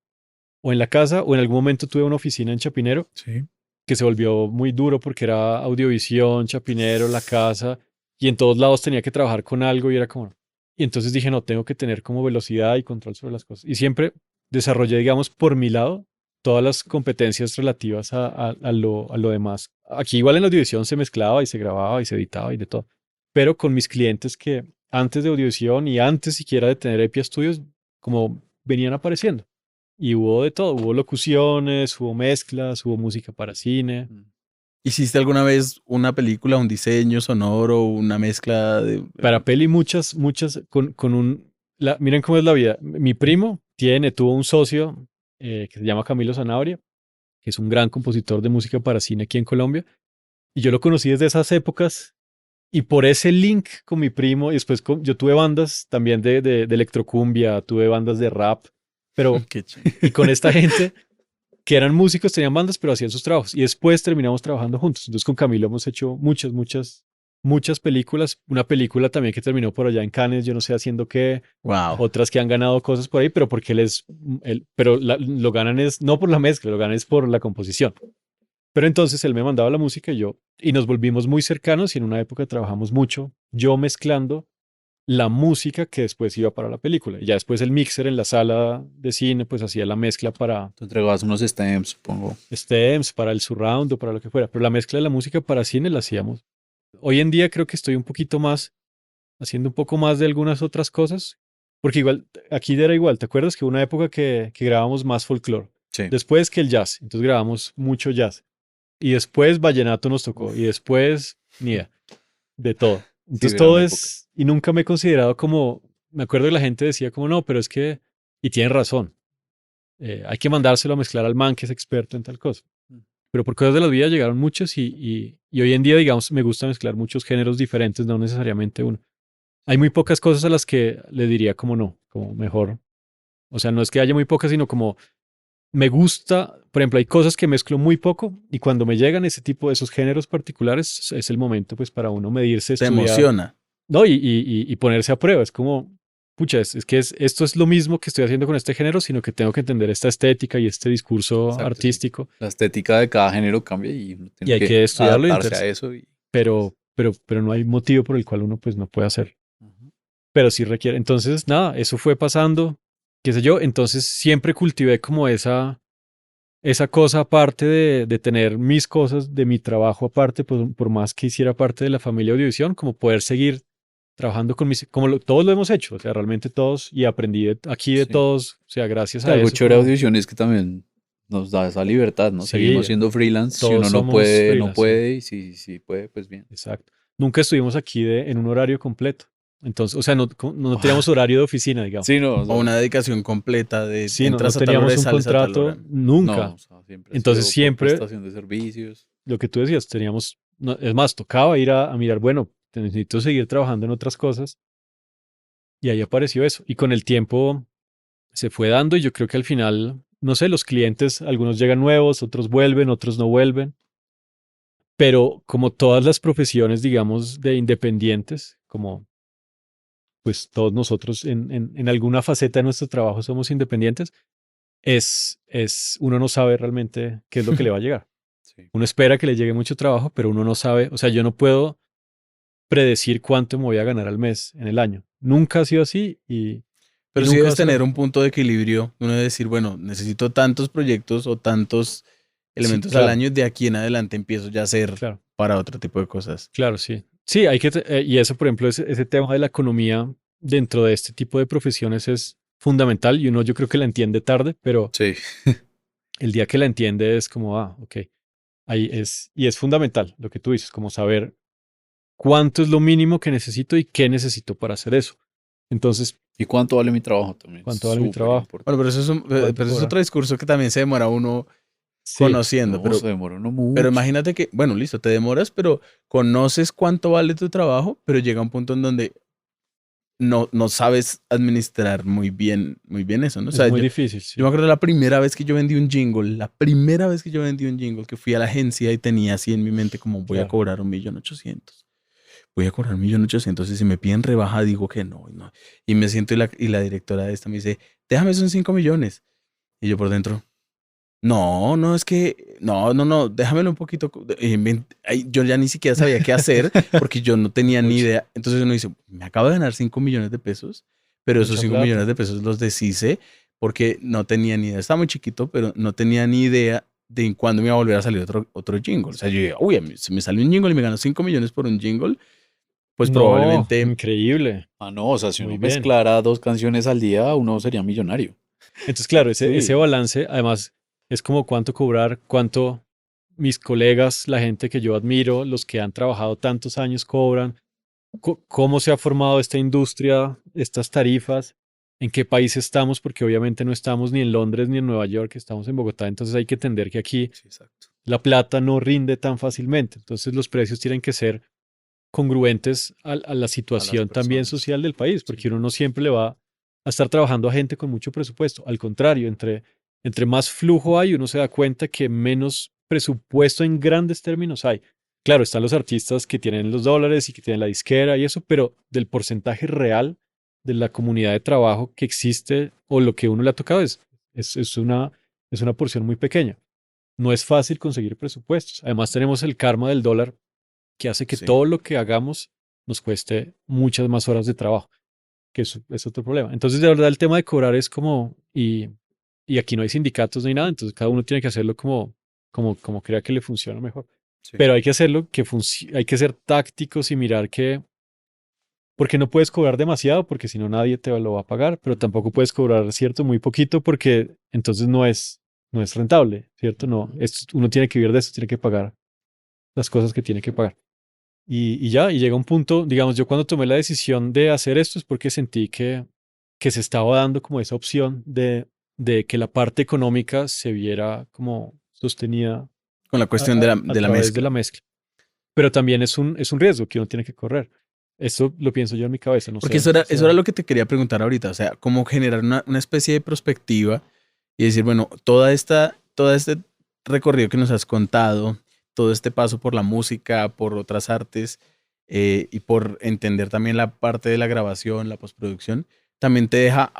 O en la casa o en algún momento tuve una oficina en Chapinero Sí. que se volvió muy duro porque era audiovisión, Chapinero, la casa, y en todos lados tenía que trabajar con algo y era como... Y entonces dije, no, tengo que tener como velocidad y control sobre las cosas. Y siempre desarrollé, digamos, por mi lado, todas las competencias relativas a lo demás. Aquí igual en la audiovisión se mezclaba y se grababa y se editaba y de todo. Pero con mis clientes que antes de audiovisión y antes siquiera de tener EPIA Studios, como venían apareciendo. Y hubo de todo, hubo locuciones, hubo mezclas, hubo música para cine. ¿Hiciste alguna vez una película, un diseño sonoro, una mezcla de... Para peli muchas, miren cómo es la vida. Mi primo tuvo un socio que se llama Camilo Zanabria, que es un gran compositor de música para cine aquí en Colombia. Y yo lo conocí desde esas épocas y por ese link con mi primo, y después yo tuve bandas también de electrocumbia, tuve bandas de rap, pero, Qué chévere. y con esta gente que eran músicos, tenían bandas, pero hacían sus trabajos. Y después terminamos trabajando juntos. Entonces con Camilo hemos hecho muchas películas. Una película también que terminó por allá en Cannes, yo no sé haciendo qué. Wow. Otras que han ganado cosas por ahí, pero porque pero lo ganan es no por la mezcla, lo ganan es por la composición. Pero entonces él me mandaba la música y nos volvimos muy cercanos y en una época trabajamos mucho, yo mezclando la música que después iba para la película. Y ya después el mixer en la sala de cine pues hacía la mezcla para Tú entregabas unos stems, supongo. stems, para el surround o para lo que fuera. Pero la mezcla de la música para cine la hacíamos. Hoy en día creo que estoy un poquito más, haciendo un poco más de algunas otras cosas. Porque igual, aquí era igual, ¿te acuerdas que hubo una época que grabábamos más folclore? Sí. Después que el jazz, entonces grabamos mucho jazz. Y después vallenato nos tocó. Y después, ni idea, de todo. Sí, Entonces era todo una época. es, y nunca me he considerado como, me acuerdo que la gente decía como, no, pero es que, y tienen razón, hay que mandárselo a mezclar al man que es experto en tal cosa. Pero por cosas de la vida llegaron muchos y hoy en día, digamos, me gusta mezclar muchos géneros diferentes, no necesariamente uno. Hay muy pocas cosas a las que le diría como no, como mejor. O sea, no es que haya muy pocas, sino como me gusta, por ejemplo, hay cosas que mezclo muy poco y cuando me llegan ese tipo de esos géneros particulares es el momento pues para uno medirse, Te estudiar. emociona. no, y ponerse a prueba. Es como, pucha, esto es lo mismo que estoy haciendo con este género, sino que tengo que entender esta estética y este discurso Exacto, sí. artístico La estética de cada género cambia y uno y tiene hay que que estudiarlo y adaptarse a entonces, eso. pero no hay motivo por el cual uno pues no puede hacerlo. Ujú. Pero sí requiere. Entonces, nada, eso fue pasando, qué sé yo. Entonces siempre cultivé como esa cosa aparte de tener mis cosas, de mi trabajo aparte, pues, por más que hiciera parte de la familia Audiovisión, como poder seguir trabajando con todos lo hemos hecho, o sea, realmente todos, y aprendí aquí de Sí. todos, o sea, gracias Sí, a algo eso, chévere de como, audiovisión es que también nos da esa libertad, ¿no? sí, Seguimos siendo freelance. Si todos uno no somos puede, no freelance, sí, puede. Y si puede, pues bien. exacto. Nunca estuvimos aquí en un horario completo, entonces, o sea, no teníamos horario de oficina, digamos. Sí, no, o O sea, una dedicación completa de Sí, no entras a tal hora teníamos y un sales a tal contrato hora. no, nunca. o sea, siempre ha Entonces sido por siempre prestación de servicios. lo que tú decías, teníamos, es más, tocaba ir a mirar, bueno, te necesito seguir trabajando en otras cosas y ahí apareció eso. Y con el tiempo se fue dando y yo creo que al final, no sé, los clientes, algunos llegan nuevos, otros vuelven, otros no vuelven, pero como todas las profesiones, digamos, de independientes, como pues todos nosotros en alguna faceta de nuestro trabajo somos independientes, uno no sabe realmente qué es lo que le va a llegar. Sí. Uno espera que le llegue mucho trabajo, pero uno no sabe, o sea, yo no puedo predecir cuánto me voy a ganar al mes en el año. Nunca ha sido así y Pero sí nunca va debes a ser tener así. un punto de equilibrio. Uno debe decir, bueno, necesito tantos proyectos o tantos Sí, elementos al claro, año y de aquí en adelante empiezo ya a hacer claro, para otro tipo de cosas. claro, sí. Sí, y eso, por ejemplo, ese tema de la economía dentro de este tipo de profesiones es fundamental y uno yo creo que la entiende tarde, pero Sí. el día que la entiende es como, ok, y es fundamental lo que tú dices, como saber cuánto es lo mínimo que necesito y qué necesito para hacer eso. Entonces, ¿Y cuánto vale mi trabajo? También es ¿cuánto vale mi súper trabajo? Bueno, pero importante. ¿Cuánto pero eso es cobrar? otro discurso que también se demora uno Sí, conociendo. No, se demora uno Pero mucho. imagínate que, bueno, listo, te demoras, pero conoces cuánto vale tu trabajo, pero llega un punto en donde no sabes administrar muy bien eso, ¿no? O es sea, muy difícil, yo me sí. acuerdo la primera vez que yo vendí un jingle, la primera vez que yo vendí un jingle, que fui a la agencia y tenía así en mi mente como voy a Claro. cobrar 1.800.000. Voy a cobrar 1.800.000 y si me piden rebaja digo que no, y no. Y me siento y la directora de esta me dice, déjame esos 5 millones. Y yo por dentro, no, es que, no, déjamelo un poquito. Yo ya ni siquiera sabía qué hacer porque yo no tenía ni Pucha, idea. Entonces uno dice, me acabo de ganar 5 millones de pesos, pero esos mucha 5 millones plata. de pesos los deshice porque no tenía ni idea. Estaba muy chiquito, pero no tenía ni idea de en cuándo me iba a volver a salir otro jingle. O sea, yo dije, uy, si me salió un jingle y me ganó 5 millones por un jingle, pues No, probablemente, increíble. Ah, no, o sea, si Muy uno bien. mezclara 2 canciones al día, uno sería millonario. Entonces, claro, ese Sí, balance, además, es como cuánto cobrar, cuánto mis colegas, la gente que yo admiro, los que han trabajado tantos años cobran, cómo se ha formado esta industria, estas tarifas, en qué país estamos, porque obviamente no estamos ni en Londres ni en Nueva York, estamos en Bogotá, entonces hay que entender que aquí sí, exacto. la plata no rinde tan fácilmente, entonces los precios tienen que ser congruentes a la A las situación también personas. social del país, Sí. porque uno no siempre le va a estar trabajando a gente con mucho presupuesto. Al contrario, entre más flujo hay, uno se da cuenta que menos presupuesto en grandes términos hay. Claro, están los artistas que tienen los dólares y que tienen la disquera y eso, pero del porcentaje real de la comunidad de trabajo que existe o lo que uno le ha tocado es una porción muy pequeña. No es fácil conseguir presupuestos. Además, tenemos el karma del dólar que hace que sí. todo lo que hagamos nos cueste muchas más horas de trabajo, que eso es otro problema. Entonces, de verdad, el tema de cobrar es como, y aquí no hay sindicatos ni nada, entonces cada uno tiene que hacerlo como crea que le funciona mejor. Sí. Pero hay que hacerlo, hay que ser tácticos y mirar que, porque no puedes cobrar demasiado, porque si no nadie te lo va a pagar, pero tampoco puedes cobrar, ¿cierto? Muy poquito, porque entonces no es rentable, ¿cierto? No, uno tiene que vivir de esto, tiene que pagar las cosas que tiene que pagar. Y llega un punto, digamos, yo cuando tomé la decisión de hacer esto es porque sentí que se estaba dando como esa opción de que la parte económica se viera como sostenida Con la a, cuestión de a- la, a de la través de la mezcla. mezcla. Pero también es un riesgo que uno tiene que correr. Esto lo pienso yo en mi cabeza, no Porque sé. eso era lo que te quería preguntar ahorita, o sea, cómo generar una especie de perspectiva y decir, bueno, todo este recorrido que nos has contado, todo este paso por la música, por otras artes, y por entender también la parte de la grabación, la postproducción, también te deja,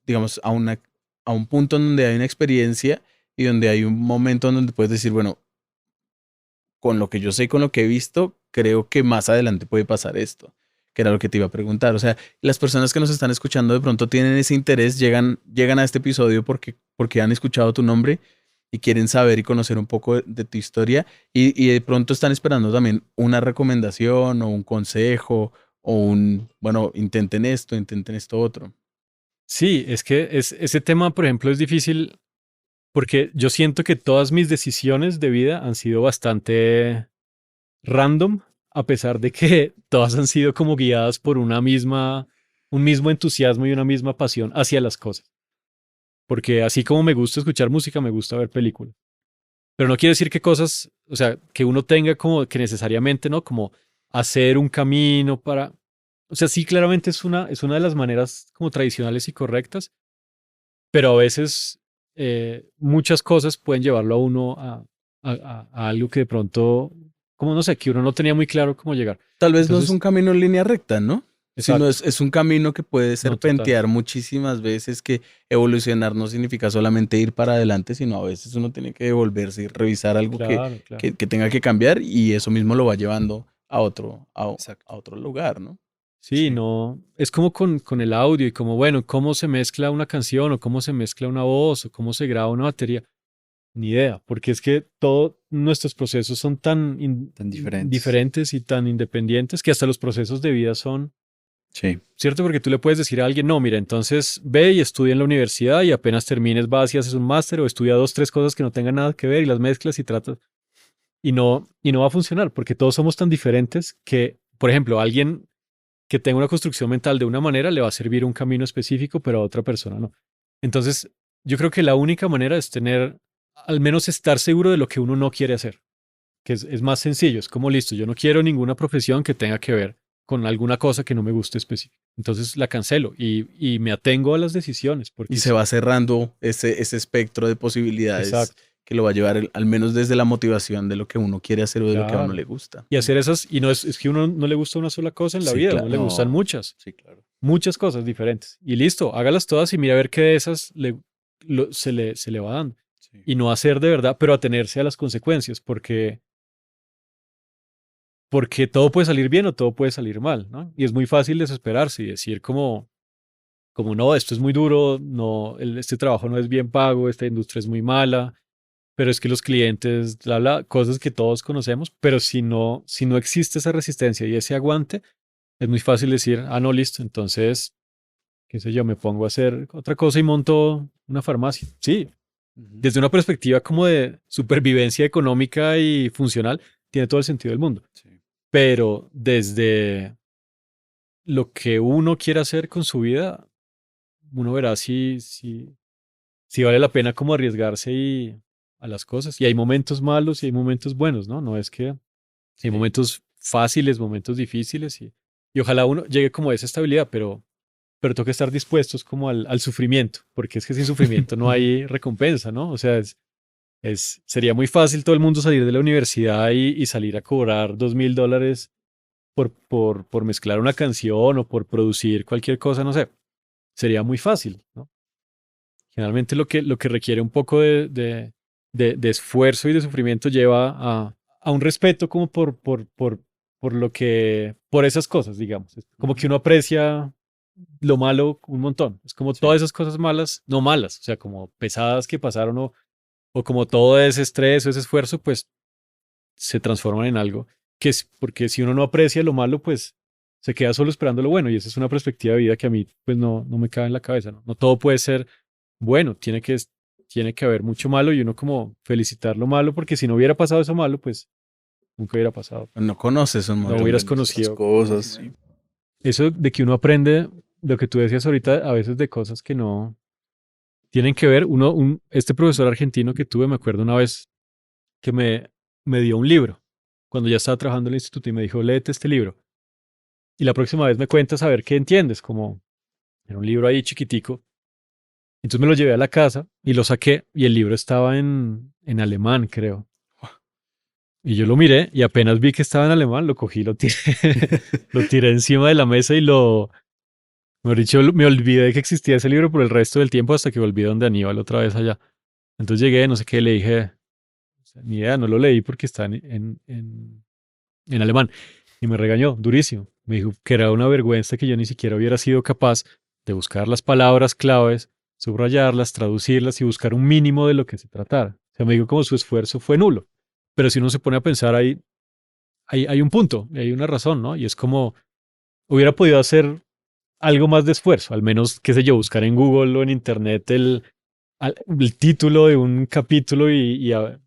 digamos, a un punto en donde hay una experiencia y donde hay un momento en donde puedes decir, bueno, con lo que yo sé y con lo que he visto, creo que más adelante puede pasar esto, que era lo que te iba a preguntar. O sea, las personas que nos están escuchando de pronto tienen ese interés, llegan a este episodio porque han escuchado tu nombre y quieren saber y conocer un poco de tu historia y de pronto están esperando también una recomendación o un consejo o bueno, intenten esto otro. Sí, es que ese tema, por ejemplo, es difícil porque yo siento que todas mis decisiones de vida han sido bastante random, a pesar de que todas han sido como guiadas por un mismo entusiasmo y una misma pasión hacia las cosas. Porque así como me gusta escuchar música, me gusta ver películas. Pero no quiere decir que cosas, o sea, que uno tenga como que necesariamente, ¿no? Como hacer un camino para... O sea, sí, claramente es una de las maneras como tradicionales y correctas, pero a veces muchas cosas pueden llevarlo a uno a algo que de pronto, como no sé, que uno no tenía muy claro cómo llegar. Tal vez no es un Entonces, camino en línea recta, ¿no? Sino exacto, es un camino que puede no, total. serpentear muchísimas veces, que evolucionar no significa solamente ir para adelante, sino a veces uno tiene que devolverse y revisar algo Claro, claro. que tenga que cambiar y eso mismo lo va llevando a Exacto. a otro lugar, ¿no? Sí, Sí. no, es como con el audio y como, bueno, cómo se mezcla una canción o cómo se mezcla una voz o cómo se graba una batería. Ni idea, porque es que todos nuestros procesos son tan Tan diferentes. diferentes y tan independientes que hasta los procesos de vida son, Sí. ¿cierto? Porque tú le puedes decir a alguien, no, mira, entonces ve y estudia en la universidad y apenas termines vas y haces un máster o estudia dos, tres cosas que no tengan nada que ver y las mezclas y tratas y no va a funcionar porque todos somos tan diferentes que, por ejemplo, alguien que tenga una construcción mental de una manera le va a servir un camino específico, pero a otra persona no. Entonces, yo creo que la única manera es tener, al menos estar seguro de lo que uno no quiere hacer, que es más sencillo, es como listo, yo no quiero ninguna profesión que tenga que ver con alguna cosa que no me guste específico. Entonces la cancelo y me atengo a las decisiones, Y porque se sí, va cerrando ese espectro de posibilidades exacto, que lo va a llevar al menos desde la motivación de lo que uno quiere hacer o de lo que a uno claro. le gusta. Y hacer esas, y no es que uno no le gusta una sola cosa en la Sí, vida, a uno le claro. gustan No. muchas. Sí, claro. Muchas cosas diferentes. Y listo, hágalas todas y mira a ver qué de esas se le va dando. Sí. Y no hacer de verdad, pero atenerse a las consecuencias, porque todo puede salir bien o todo puede salir mal, ¿no? Y es muy fácil desesperarse y decir como no, esto es muy duro, no, este trabajo no es bien pago, esta industria es muy mala, pero es que los clientes, bla, bla, cosas que todos conocemos, pero si no existe esa resistencia y ese aguante, es muy fácil decir, ah, no, listo, entonces qué sé yo, me pongo a hacer otra cosa y monto una farmacia. Sí, Ujú. desde una perspectiva como de supervivencia económica y funcional, tiene todo el sentido del mundo. Sí. Pero desde lo que uno quiere hacer con su vida, uno verá si vale la pena como arriesgarse a las cosas. Y hay momentos malos y hay momentos buenos, ¿no? No es que hay Sí. momentos fáciles, momentos difíciles y ojalá uno llegue como a esa estabilidad, pero toca estar dispuestos como al sufrimiento, porque es que sin sufrimiento no hay recompensa, ¿no? O sea, sería muy fácil todo el mundo salir de la universidad y salir a cobrar $2,000 por mezclar una canción o por producir cualquier cosa, no sé. Sería muy fácil, ¿no? Generalmente lo que requiere un poco de esfuerzo y de sufrimiento lleva a un respeto como por lo que, por esas cosas, digamos. Es como que Ujú. uno aprecia lo malo un montón. Es como Sí. todas esas cosas malas, no malas, o sea, como pesadas que pasaron o como todo ese estrés o ese esfuerzo, pues se transforman en algo que es, porque si uno no aprecia lo malo, pues se queda solo esperando lo bueno y esa es una perspectiva de vida que a mí pues no me cabe en la cabeza, ¿no? No todo puede ser bueno, tiene que haber mucho malo y uno como felicitar lo malo porque si no hubiera pasado eso malo, pues nunca hubiera pasado. No conoces un No Pero montón de hubieras aprendes otras conocido cosas. cosas Sí. nuevas. Eso de que uno aprende, lo que tú decías ahorita, a veces de cosas que no tienen que ver. Este profesor argentino que tuve, me acuerdo una vez que me dio un libro cuando ya estaba trabajando en el instituto y me dijo, léete este libro. Y la próxima vez me cuentas a ver qué entiendes, como era un libro ahí chiquitico. Entonces me lo llevé a la casa y lo saqué y el libro estaba en alemán, creo. Y yo lo miré y apenas vi que estaba en alemán, lo cogí, lo tiré, lo tiré encima de la mesa y mejor dicho, me olvidé de que existía ese libro por el resto del tiempo hasta que volví donde Aníbal otra vez allá. Entonces llegué, no sé qué, le dije, o sea, ni idea, no lo leí porque está en alemán. Y me regañó durísimo. Me dijo que era una vergüenza que yo ni siquiera hubiera sido capaz de buscar las palabras claves, subrayarlas, traducirlas y buscar un mínimo de lo que se tratara. O sea, me dijo como su esfuerzo fue nulo. Pero si uno se pone a pensar ahí, hay un punto, hay una razón, ¿no? Y es como, hubiera podido hacer algo más de esfuerzo, al menos, qué sé yo, buscar en Google o en Internet el título de un capítulo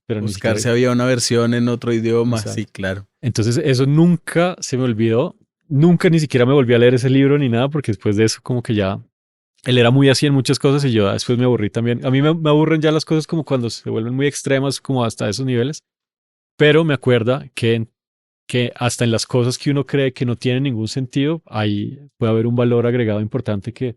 pero ni Buscar si siquiera. había una versión en otro idioma, Exacto. sí, claro. Entonces eso nunca se me olvidó, nunca ni siquiera me volví a leer ese libro ni nada, porque después de eso como que ya, él era muy así en muchas cosas y yo después me aburrí también. A mí me aburren ya las cosas como cuando se vuelven muy extremas, como hasta esos niveles, pero me acuerda que hasta en las cosas que uno cree que no tienen ningún sentido, ahí puede haber un valor agregado importante que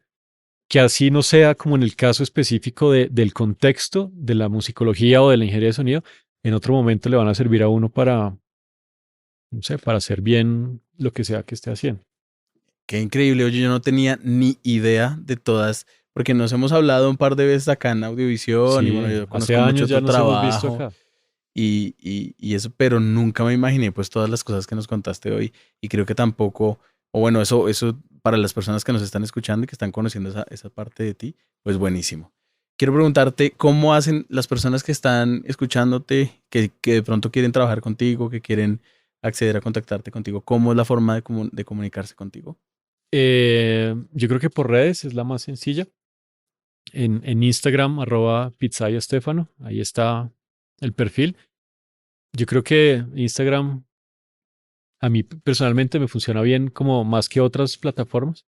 así no sea como en el caso específico del contexto de la musicología o de la ingeniería de sonido, en otro momento le van a servir a uno para, no sé, para hacer bien lo que sea que esté haciendo. Qué increíble. Oye, yo no tenía ni idea de todas, porque nos hemos hablado un par de veces acá en Audiovisión y bueno, Sí, yo hace conozco mucho años ya tu nos hemos visto trabajo acá. y eso, pero nunca me imaginé pues todas las cosas que nos contaste hoy y creo que tampoco, o bueno, eso para las personas que nos están escuchando y que están conociendo esa parte de ti, pues buenísimo. Quiero preguntarte cómo hacen las personas que están escuchándote, que de pronto quieren trabajar contigo, que quieren acceder a contactarte contigo, ¿cómo es la forma de comunicarse contigo? Yo creo que por redes es la más sencilla. En Instagram, @pizzaiastefano, ahí está el perfil. Yo creo que Instagram a mí personalmente me funciona bien como más que otras plataformas.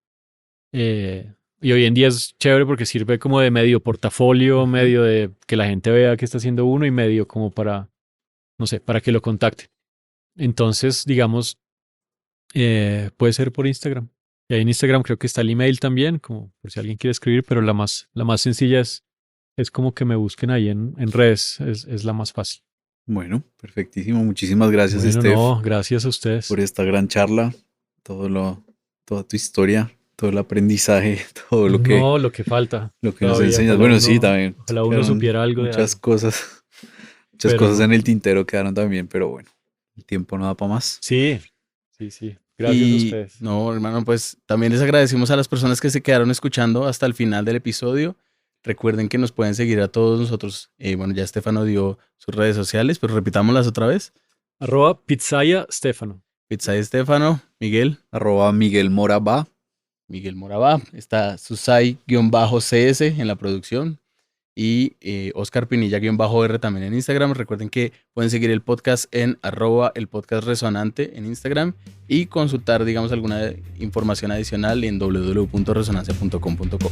Y hoy en día es chévere porque sirve como de medio portafolio, Ujú. medio de que la gente vea qué está haciendo uno y medio como para, no sé, para que lo contacte. Entonces, digamos, puede ser por Instagram. Y ahí en Instagram creo que está el email también, como por si alguien quiere escribir, pero la más sencilla es como que me busquen ahí en redes, es la más fácil. Bueno, perfectísimo. Muchísimas gracias, Bueno, Steph, no, gracias a ustedes. por esta gran charla, todo toda tu historia, todo el aprendizaje, todo No, lo que falta lo que nos todavía. enseñas. Bueno, sí, también Ojalá uno quedaron supiera algo de muchas algo, cosas, muchas pero cosas no. en el tintero quedaron también, pero bueno, el tiempo no da para más. Sí, sí, sí. Gracias a Y ustedes. no, hermano, pues también les agradecemos a las personas que se quedaron escuchando hasta el final del episodio. Recuerden que nos pueden seguir a todos nosotros. Bueno, ya Estefano dio sus redes sociales, pero repitámoslas otra vez. @pizzaya Stefano. Pizza de Estefano, Miguel, @Miguel Mora va. Miguel Morabá, está Susai-CS en la producción y Oscar Pinilla-R también en Instagram. Recuerden que pueden seguir el podcast en @el podcast resonante en Instagram y consultar, digamos, alguna información adicional en www.resonancia.com.co.